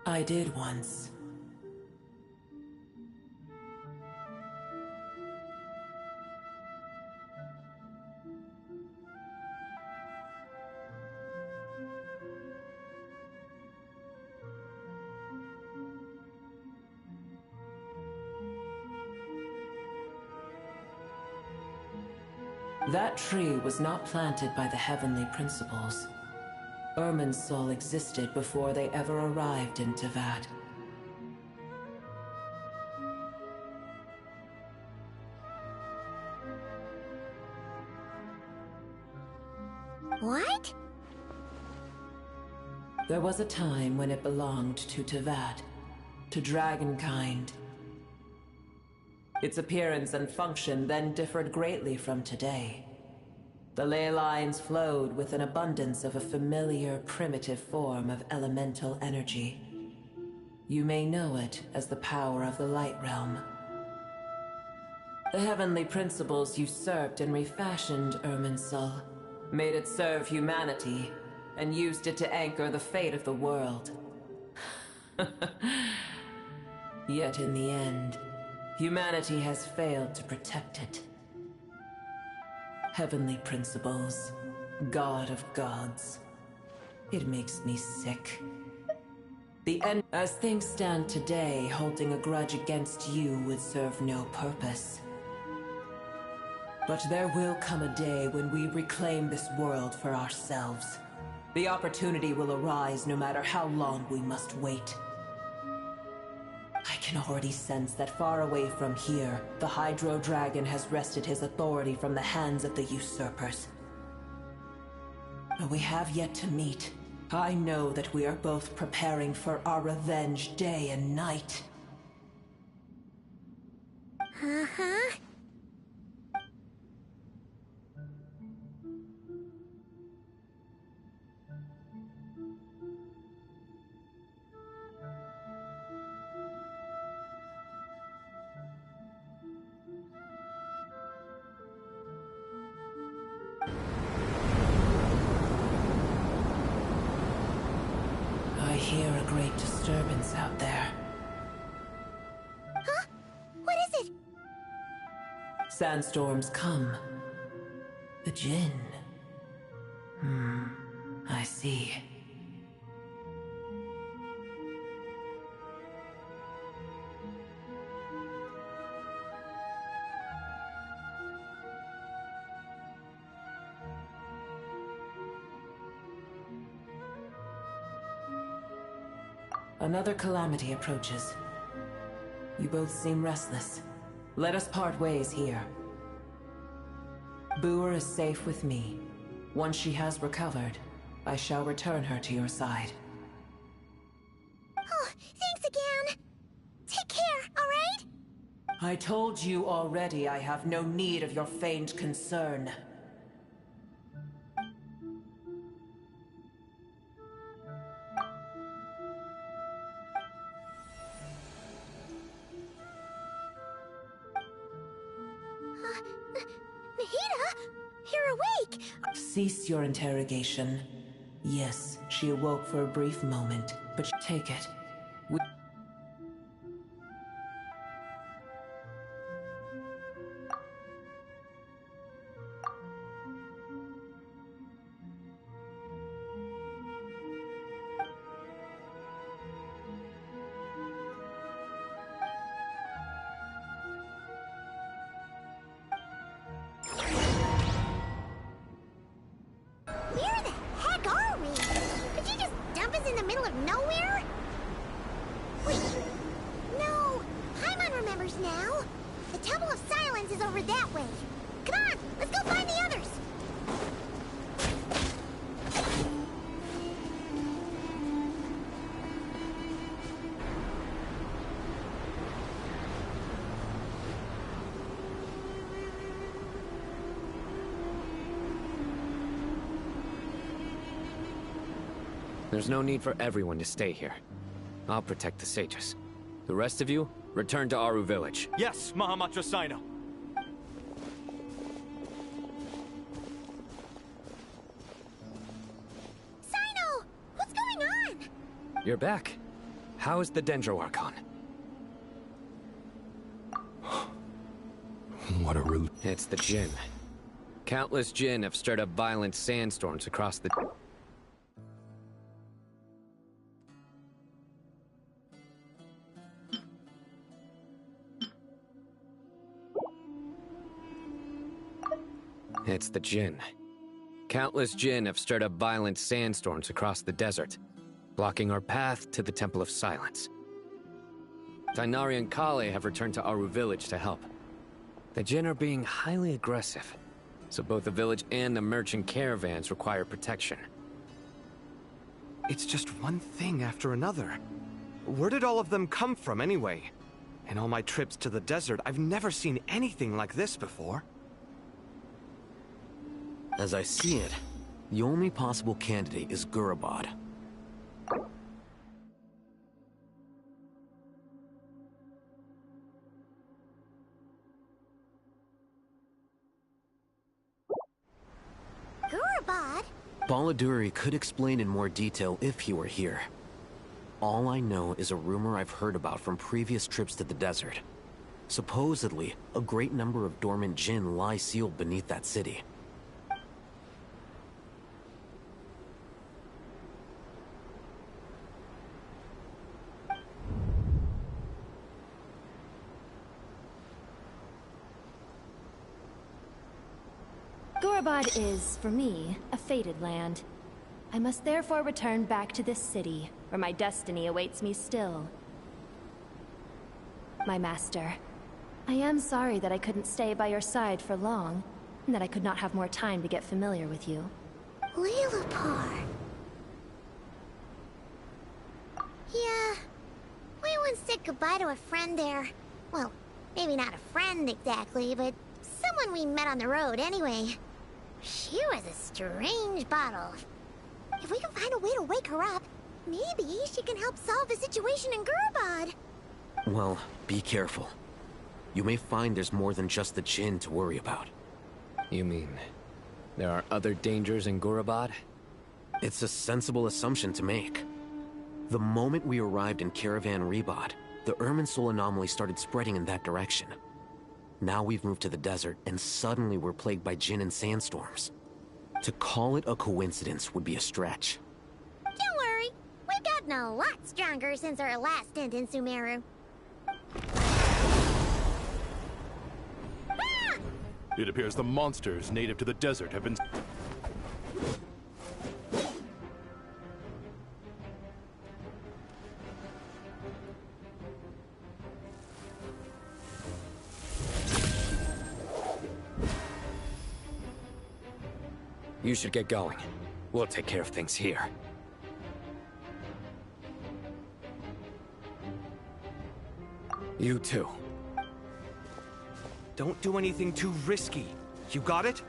I did once. That tree was not planted by the heavenly principles. Irminsul existed before they ever arrived in Teyvat. What? There was a time when it belonged to Teyvat, to dragonkind. Its appearance and function then differed greatly from today. The ley lines flowed with an abundance of a familiar, primitive form of elemental energy. You may know it as the power of the Light Realm. The heavenly principles usurped and refashioned Irminsul, made it serve humanity, and used it to anchor the fate of the world. Yet in the end, humanity has failed to protect it. Heavenly principles, God of gods. It makes me sick. As things stand today, holding a grudge against you would serve no purpose. But there will come a day when we reclaim this world for ourselves. The opportunity will arise no matter how long we must wait. I can already sense that far away from here, the Hydro Dragon has wrested his authority from the hands of the usurpers. Though we have yet to meet, I know that we are both preparing for our revenge day and night. Uh-huh. I hear a great disturbance out there. Huh? What is it? Sandstorms come. The Jinn. I see. Another calamity approaches. You both seem restless. Let us part ways here. Boer is safe with me. Once she has recovered, I shall return her to your side. Oh, thanks again. Take care, alright? I told you already I have no need of your feigned concern. Nahida, you're awake! Cease your interrogation. Yes, she awoke for a brief moment, but take it. Where the heck are we? Did you just dump us in the middle of nowhere? Wait, no. Paimon remembers now. The Temple of Silence is over that way. Come on, let's go find the others. There's no need for everyone to stay here. I'll protect the sages. The rest of you, return to Aru village. Yes, Mahamatra Sino. Sino, what's going on? You're back. How is the Dendro Archon? What a relief. It's the Jinn. Countless Jinn have stirred up violent sandstorms across the... It's the Jinn. Countless Jinn have stirred up violent sandstorms across the desert, blocking our path to the Temple of Silence. Tighnari and Kale have returned to Aru village to help. The Jinn are being highly aggressive, so both the village and the merchant caravans require protection. It's just one thing after another. Where did all of them come from anyway? In all my trips to the desert, I've never seen anything like this before. As I see it, the only possible candidate is Gurabad. Gurabad? Baladuri could explain in more detail if he were here. All I know is a rumor I've heard about from previous trips to the desert. Supposedly, a great number of dormant Jinn lie sealed beneath that city. Gurabad is, for me, a fated land. I must therefore return back to this city, where my destiny awaits me still. My master, I am sorry that I couldn't stay by your side for long, and that I could not have more time to get familiar with you. Lilapar. Yeah, we once said goodbye to a friend there. Well, maybe not a friend exactly, but someone we met on the road anyway. She was a strange bottle. If we can find a way to wake her up, maybe she can help solve the situation in Gurabad. Well, be careful. You may find there's more than just the Jinn to worry about. You mean, there are other dangers in Gurabad? It's a sensible assumption to make. The moment we arrived in Caravan Rebad, the Irminsul anomaly started spreading in that direction. Now we've moved to the desert, and suddenly we're plagued by Jinn and sandstorms. To call it a coincidence would be a stretch. Don't worry, we've gotten a lot stronger since our last stint in Sumeru. It appears the monsters native to the desert have been... You should get going. We'll take care of things here. You too. Don't do anything too risky. You got it?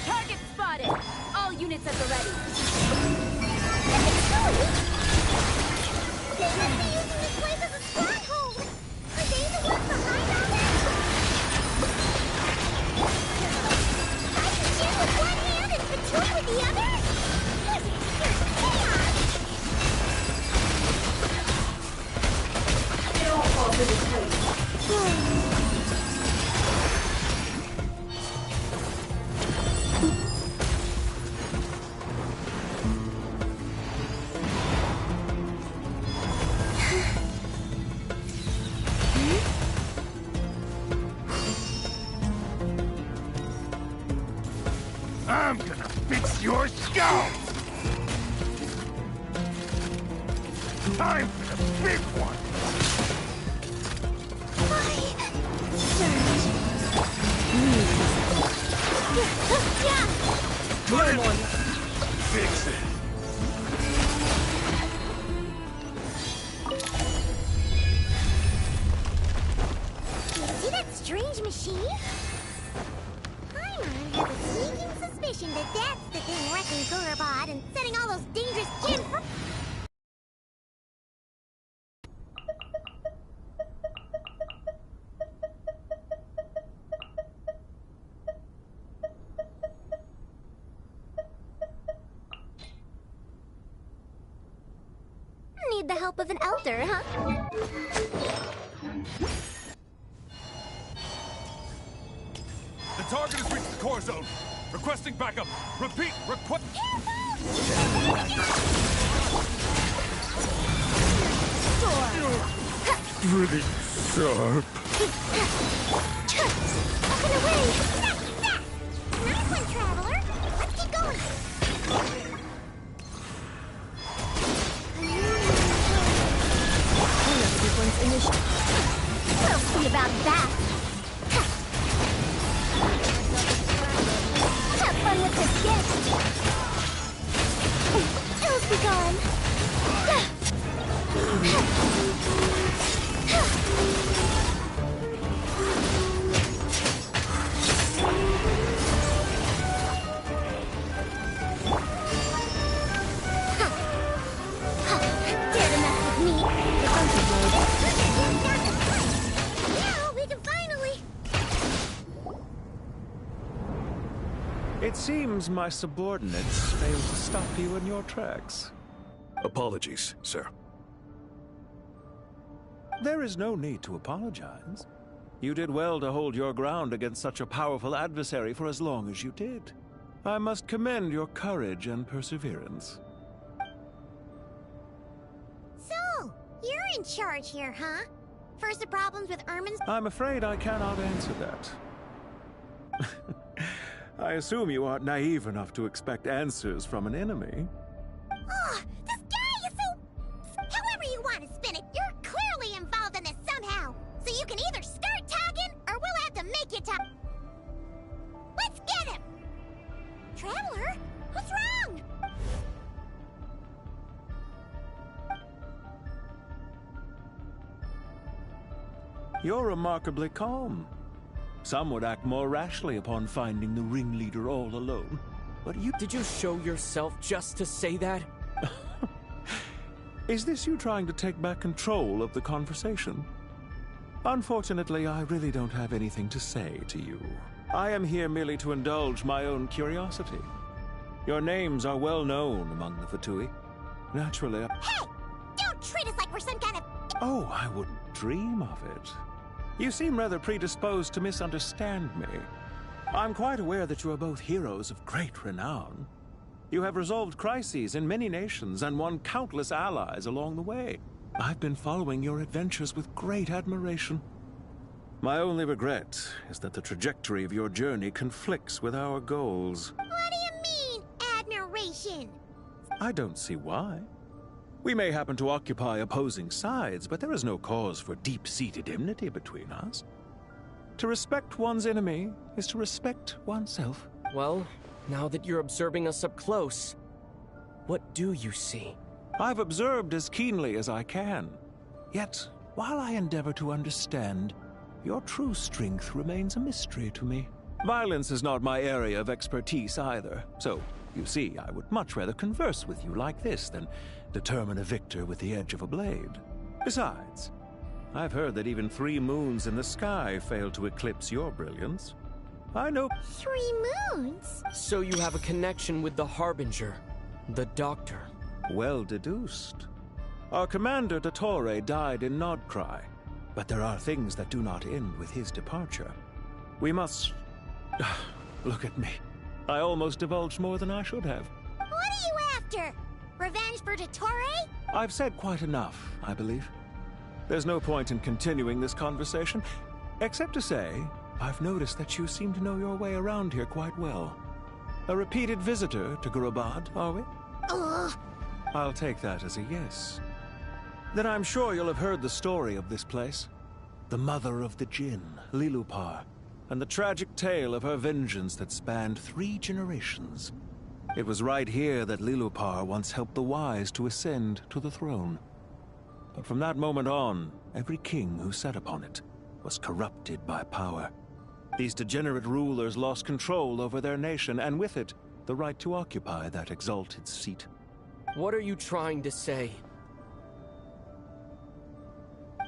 Target spotted! All units at the ready. They must be using this place as a stronghold! Are they the ones behind all this? I can shoot with one hand and Fatui with the other? This is pure chaos! It all falls into place. I'm gonna fix your skull! Time for the big one! Good one! Fix it! See that strange machine? Paimon has a sneaking suspicion that that's the thing wrecking Gurabad and setting all those dangerous Jin fr- Need the help of an elder, huh? The target has reached the core zone. Requesting backup. Repeat, request. Pretty sharp. Up and away! Nice one, Traveler! Let's keep going! Everyone's initiative. We'll see about that. Have fun with this gift. Ills be gone. Dare to mess with me? Now we can finally... It seems my subordinates failed to stop you in your tracks. Apologies, sir. There is no need to apologize. You did well to hold your ground against such a powerful adversary for as long as you did. I must commend your courage and perseverance. So, you're in charge here, huh? First the problems with Ermin's... I'm afraid I cannot answer that. I assume you aren't naive enough to expect answers from an enemy. Oh, this guy is so... However you want to spin it, you're clearly involved in this somehow. So you can either start talking, or we'll have to make you talk. Let's get him! Traveler, what's wrong? You're remarkably calm. Some would act more rashly upon finding the ringleader all alone. But you... Did you show yourself just to say that? Is this you trying to take back control of the conversation? Unfortunately, I really don't have anything to say to you. I am here merely to indulge my own curiosity. Your names are well known among the Fatui. Naturally... Hey! Don't treat us like we're some kind of... Oh, I wouldn't dream of it. You seem rather predisposed to misunderstand me. I'm quite aware that you are both heroes of great renown. You have resolved crises in many nations and won countless allies along the way. I've been following your adventures with great admiration. My only regret is that the trajectory of your journey conflicts with our goals. What do you mean, admiration? I don't see why. We may happen to occupy opposing sides, but there is no cause for deep-seated enmity between us. To respect one's enemy is to respect oneself. Well, now that you're observing us up close, what do you see? I've observed as keenly as I can. Yet, while I endeavor to understand, your true strength remains a mystery to me. Violence is not my area of expertise either, so, you see, I would much rather converse with you like this than determine a victor with the edge of a blade. Besides, I've heard that even 3 moons in the sky fail to eclipse your brilliance. I know... 3 moons? So you have a connection with the Harbinger, the Doctor. Well deduced. Our commander, Dottore, died in Nodcry, but there are things that do not end with his departure. We must... Look at me. I almost divulged more than I should have. What are you after? Revenge for Dottore? I've said quite enough, I believe. There's no point in continuing this conversation, except to say, I've noticed that you seem to know your way around here quite well. A repeated visitor to Gurabad, are we? Ugh. I'll take that as a yes. Then I'm sure you'll have heard the story of this place. The mother of the Jinn, Lilupar, and the tragic tale of her vengeance that spanned 3 generations. It was right here that Lilupar once helped the wise to ascend to the throne. But from that moment on, every king who sat upon it was corrupted by power. These degenerate rulers lost control over their nation, and with it, the right to occupy that exalted seat. What are you trying to say?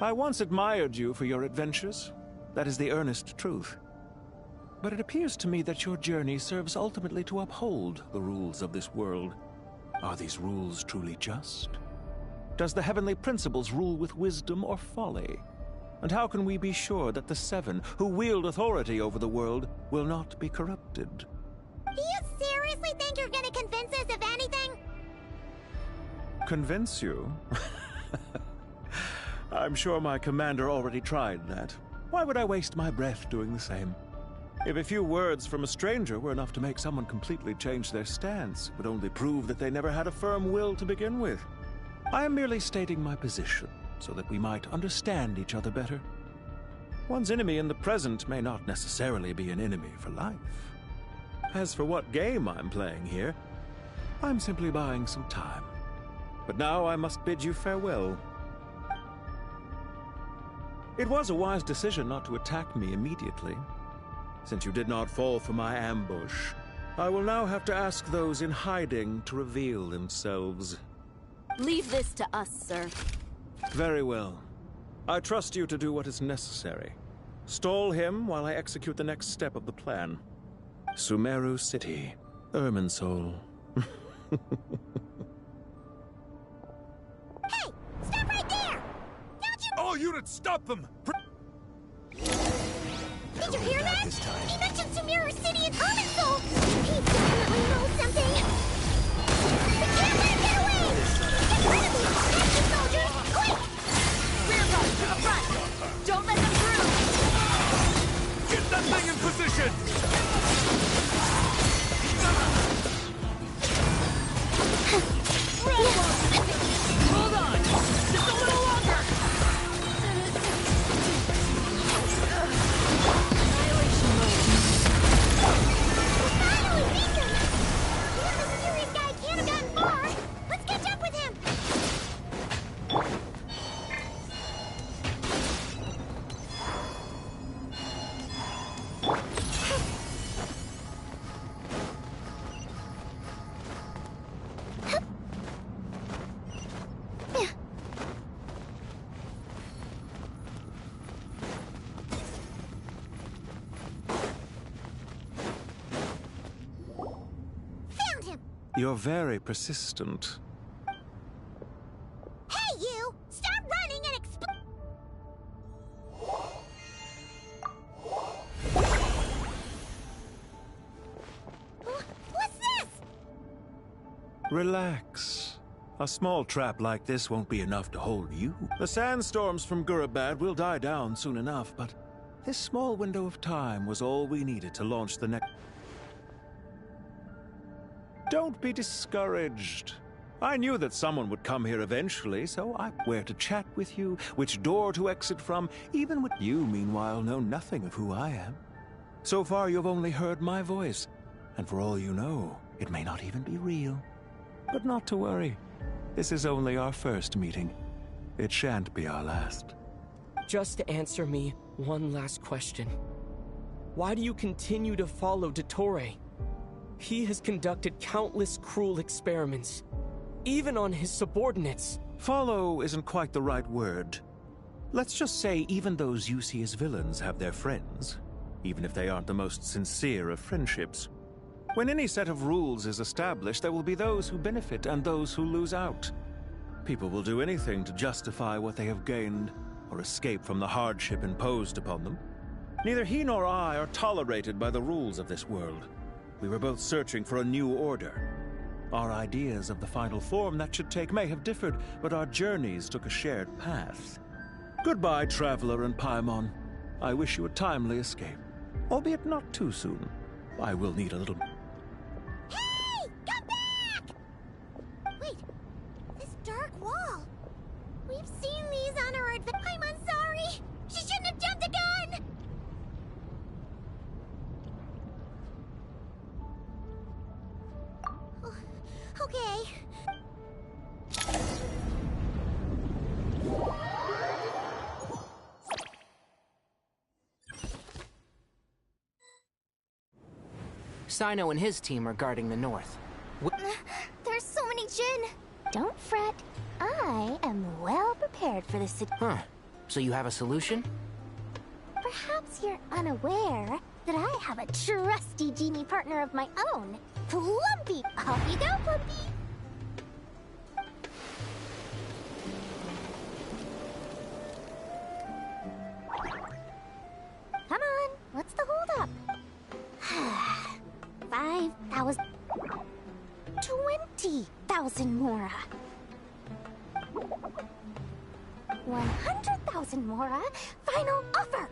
I once admired you for your adventures. That is the earnest truth. But it appears to me that your journey serves ultimately to uphold the rules of this world. Are these rules truly just? Does the heavenly principles rule with wisdom or folly? And how can we be sure that the 7 who wield authority over the world will not be corrupted? Do you seriously think you're gonna convince us of anything? Convince you? I'm sure my commander already tried that. Why would I waste my breath doing the same? If a few words from a stranger were enough to make someone completely change their stance, it would only prove that they never had a firm will to begin with. I am merely stating my position, so that we might understand each other better. One's enemy in the present may not necessarily be an enemy for life. As for what game I'm playing here, I'm simply buying some time. But now I must bid you farewell. It was a wise decision not to attack me immediately. Since you did not fall for my ambush, I will now have to ask those in hiding to reveal themselves. Leave this to us, sir. Very well. I trust you to do what is necessary. Stall him while I execute the next step of the plan. Sumeru City, Irminsul. Hey! Stop right there! Don't you... All units, stop them! Did you hear that? He mentioned Sumeru City and Irminsul! He definitely knows something! We can't let him get away! Get rid of these pesky soldiers! Quick! Rear guard to the front! Don't let them through! Get that thing in position! Hold on! Just a little longer! Annihilation mode. You're very persistent. Hey, you! Stop running and What's this? Relax. A small trap like this won't be enough to hold you. The sandstorms from Gurabad will die down soon enough, but this small window of time was all we needed to launch the next... Don't be discouraged. I knew that someone would come here eventually, so I where to chat with you, which door to exit from. Even with you, meanwhile, know nothing of who I am. So far, you've only heard my voice, and for all you know, it may not even be real. But not to worry. This is only our first meeting. It shan't be our last. Just answer me one last question. Why do you continue to follow Dottore? He has conducted countless cruel experiments, even on his subordinates. Follow isn't quite the right word. Let's just say even those you see as villains have their friends, even if they aren't the most sincere of friendships. When any set of rules is established, there will be those who benefit and those who lose out. People will do anything to justify what they have gained or escape from the hardship imposed upon them. Neither he nor I are tolerated by the rules of this world. We were both searching for a new order. Our ideas of the final form that should take may have differed, but our journeys took a shared path. Goodbye, Traveler and Paimon. I wish you a timely escape, albeit not too soon. I will need a little... Hey! Come back! Wait, this dark wall. We've seen these on our adventure. I'm sorry. She shouldn't have jumped the gun! Okay. Sino and his team are guarding the north. There's so many Jinn. Don't fret. I am well prepared for this. Huh. So you have a solution? Perhaps you're unaware that I have a trusty genie partner of my own. Plumpy! Off you go, Plumpy! Come on, what's the holdup? 5,000... 20,000 Mora. 100,000 Mora. Final offer!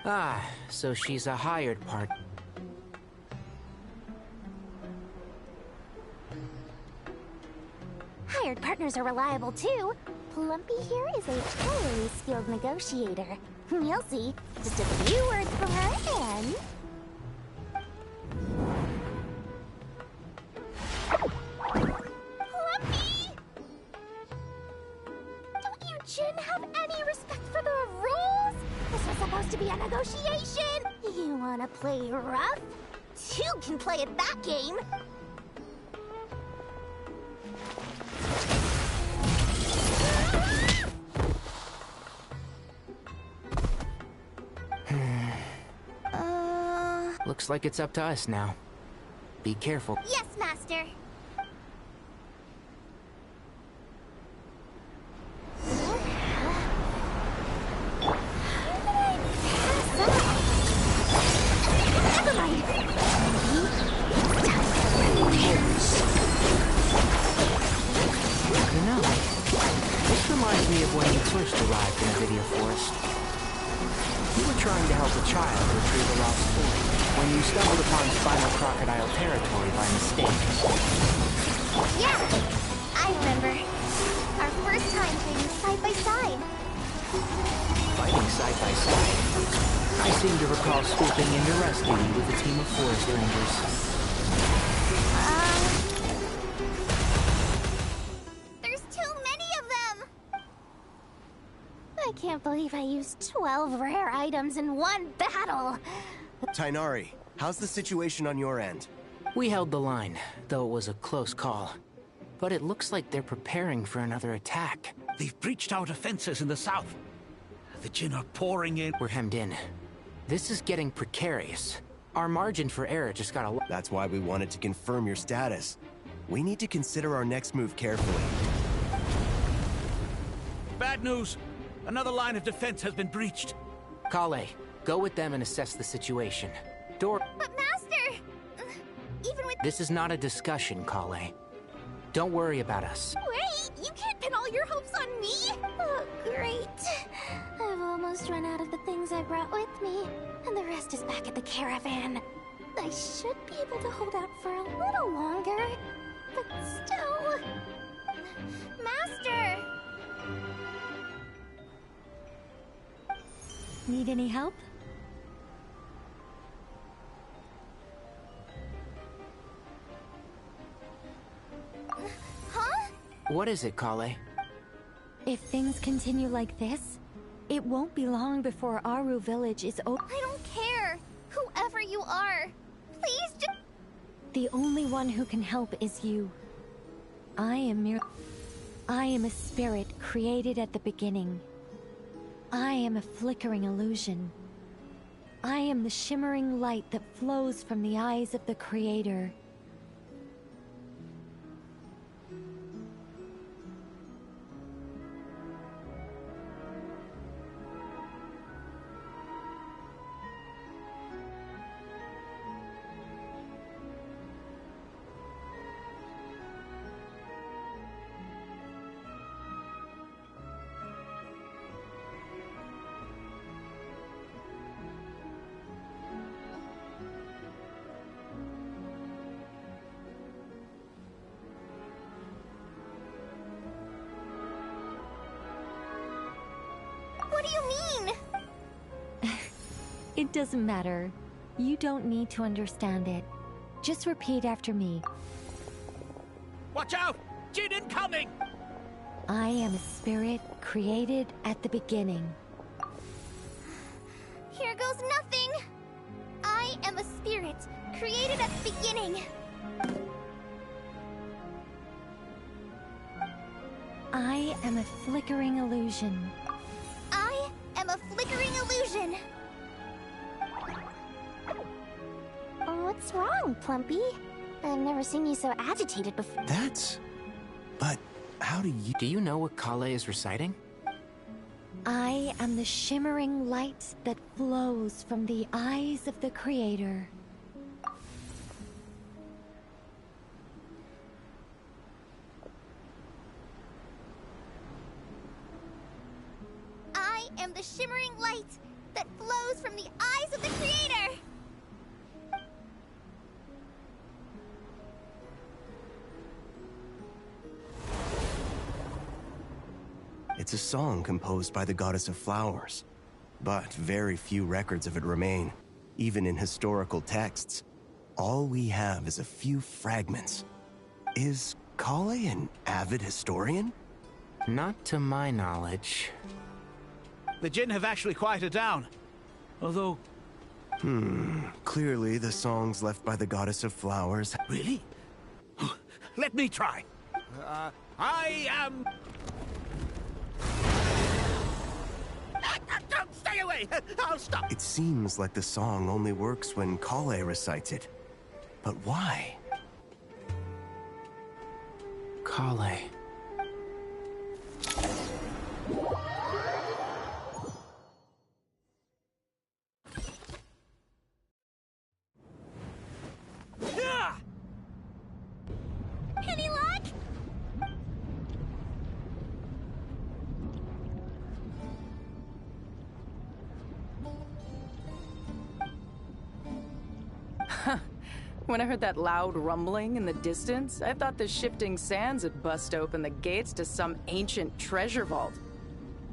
Ah, so she's a hired part. Hired partners are reliable too. Plumpy here is a totally skilled negotiator. You'll see. Just a few words from her and... Plumpy! Don't you Jinn have any respect for the rules? This was supposed to be a negotiation. You wanna play rough? Two can play at that game. Looks like it's up to us now. Be careful. Yes, Master. Never mind. You know, this reminds me of when you first arrived in Avidia Forest. You were trying to help a child retrieve a lost toy when you stumbled upon Spinal Crocodile territory by mistake. Yeah, I remember. Our first time fighting side by side. Fighting side by side? I seem to recall swooping in to rescue you with a team of forest rangers. There's too many of them! I can't believe I used 12 rare items in one battle. Tighnari, how's the situation on your end? We held the line, though it was a close call. But it looks like they're preparing for another attack. They've breached our defenses in the south. The Jinn are pouring in. We're hemmed in. This is getting precarious. Our margin for error just got a... That's why we wanted to confirm your status. We need to consider our next move carefully. Bad news! Another line of defense has been breached. Kale, go with them and assess the situation. But Master! Even with... This is not a discussion, Kale. Don't worry about us. Wait! You can't pin all your hopes on me! Oh, great. I've almost run out of the things I brought with me, and the rest is back at the caravan. I should be able to hold out for a little longer, but still... Master! Need any help? Huh? What is it, Kale? If things continue like this, it won't be long before Aru village is open. I don't care! Whoever you are! Please just... The only one who can help is you. I am a spirit created at the beginning. I am a flickering illusion. I am the shimmering light that flows from the eyes of the Creator. What do you mean? It doesn't matter. You don't need to understand it. Just repeat after me. Watch out! Jin incoming! I am a spirit created at the beginning. Here goes nothing! I am a spirit, created at the beginning. I am a flickering illusion. I am a flickering illusion. What's wrong, Plumpy? I've never seen you so agitated before. But how do you... Do you know what Kale is reciting? I am the shimmering light that flows from the eyes of the Creator. I am the shimmering light that flows from the eyes of the Creator! It's a song composed by the goddess of flowers, but very few records of it remain, even in historical texts. All we have is a few fragments. Is Kale an avid historian? Not to my knowledge. The Jinn have actually quieted down. Although... Clearly the songs left by the goddess of flowers... Really? Let me try. I am... Don't stay away! I'll stop! It seems like the song only works when Kale recites it. But why? Kale. Any luck? When I heard that loud rumbling in the distance, I thought the shifting sands had bust open the gates to some ancient treasure vault.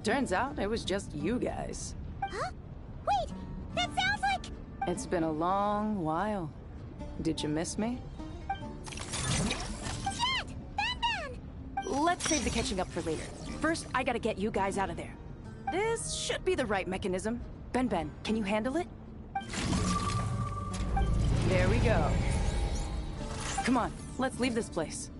Turns out it was just you guys. Huh? Wait! That sounds like... It's been a long while. Did you miss me? Jet! Ben! Let's save the catching up for later. First, I gotta get you guys out of there. This should be the right mechanism. Ben, can you handle it? There we go. Come on, let's leave this place.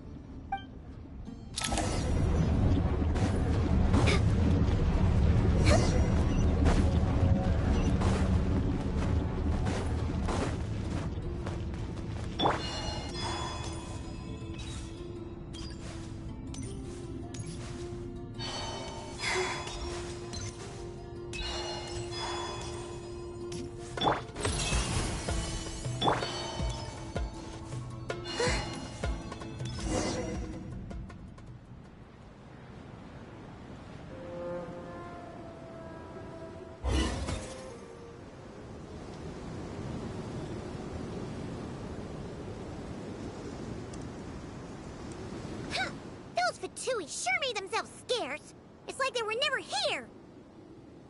Fatui sure made themselves scarce. It's like they were never here.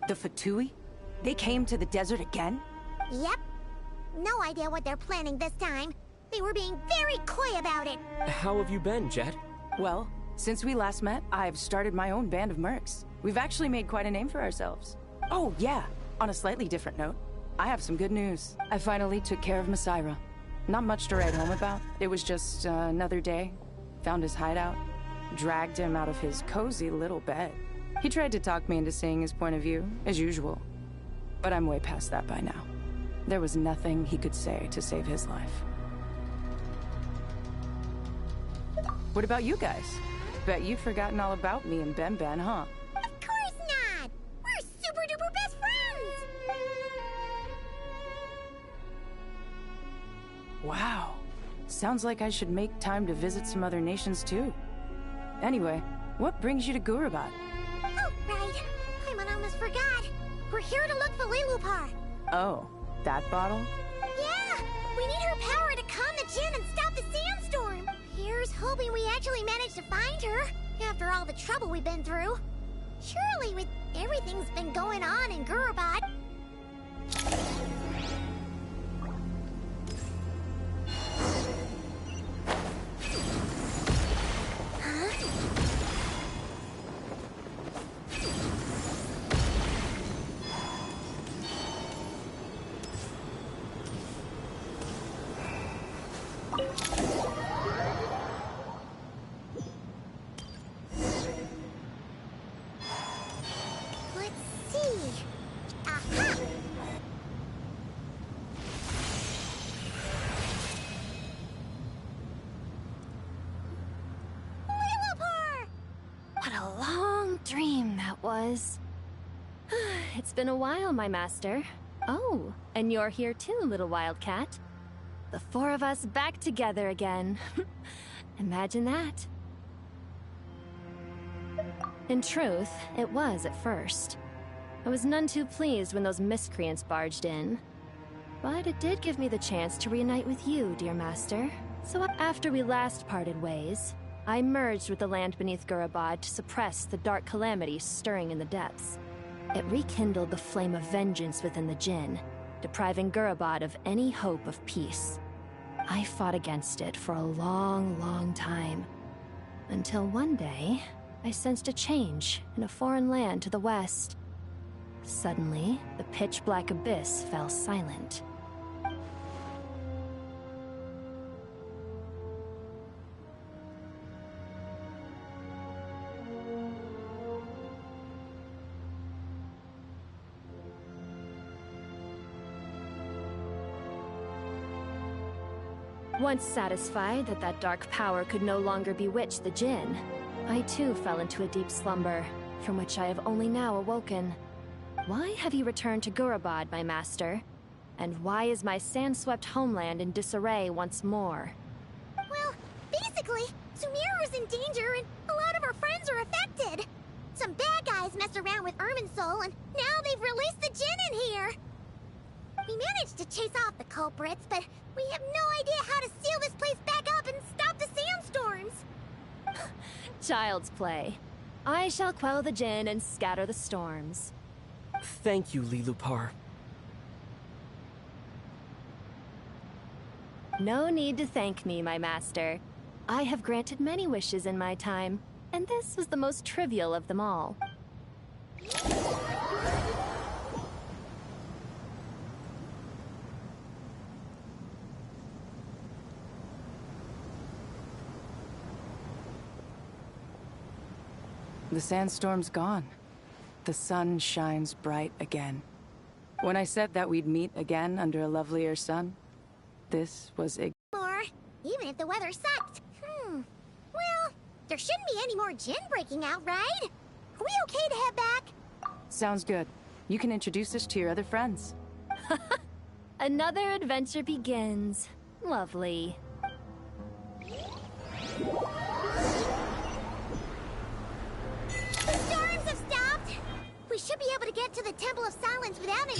The Fatui? They came to the desert again? Yep. No idea what they're planning this time. They were being very coy about it. How have you been, Jet? Well, since we last met, I've started my own band of mercs. We've actually made quite a name for ourselves. Oh, yeah. On a slightly different note, I have some good news. I finally took care of Masaira. Not much to write home about. It was just another day. Found his hideout. Dragged him out of his cozy little bed. He tried to talk me into seeing his point of view, as usual. But I'm way past that by now. There was nothing he could say to save his life. What about you guys? Bet you've forgotten all about me and Ben, huh? Of course not! We're super duper best friends! Wow. Sounds like I should make time to visit some other nations too. Anyway, what brings you to Gurabat? Oh, right. I almost forgot. We're here to look for Lilupar. Oh, that bottle? Yeah! We need her power to calm the Jinn and stop the sandstorm. Here's hoping we actually manage to find her, after all the trouble we've been through. Surely with everything's been going on in Gurabat. Was. It's been a while, my master. Oh, and you're here too, little wildcat. The four of us back together again. Imagine that. In truth, it was at first. I was none too pleased when those miscreants barged in. But it did give me the chance to reunite with you, dear master. So after we last parted ways, I merged with the land beneath Gurabad to suppress the dark calamity stirring in the depths. It rekindled the flame of vengeance within the Jinn, depriving Gurabad of any hope of peace. I fought against it for a long, long time. Until one day, I sensed a change in a foreign land to the west. Suddenly, the pitch-black abyss fell silent. Once satisfied that that dark power could no longer bewitch the Jinn, I too fell into a deep slumber, from which I have only now awoken. Why have you returned to Gurabad, my master? And why is my sand-swept homeland in disarray once more? Well, basically, Sumeru's in danger and a lot of our friends are affected. Some bad guys messed around with Irminsul and now they've released the Jinn in here. We managed to chase off the culprits, but we have no idea how to seal this place back up and stop the sandstorms. Child's play. I shall quell the Jinn and scatter the storms. Thank you, Lilupar. No need to thank me, my master. I have granted many wishes in my time, and this was the most trivial of them all. The sandstorm's gone. The sun shines bright again. When I said that we'd meet again under a lovelier sun, this was More, even if the weather sucked. Well, there shouldn't be any more Jinn breaking out, right? Are we okay to head back? Sounds good. You can introduce us to your other friends. Another adventure begins. Lovely. The storms have stopped! We should be able to get to the Temple of Silence without any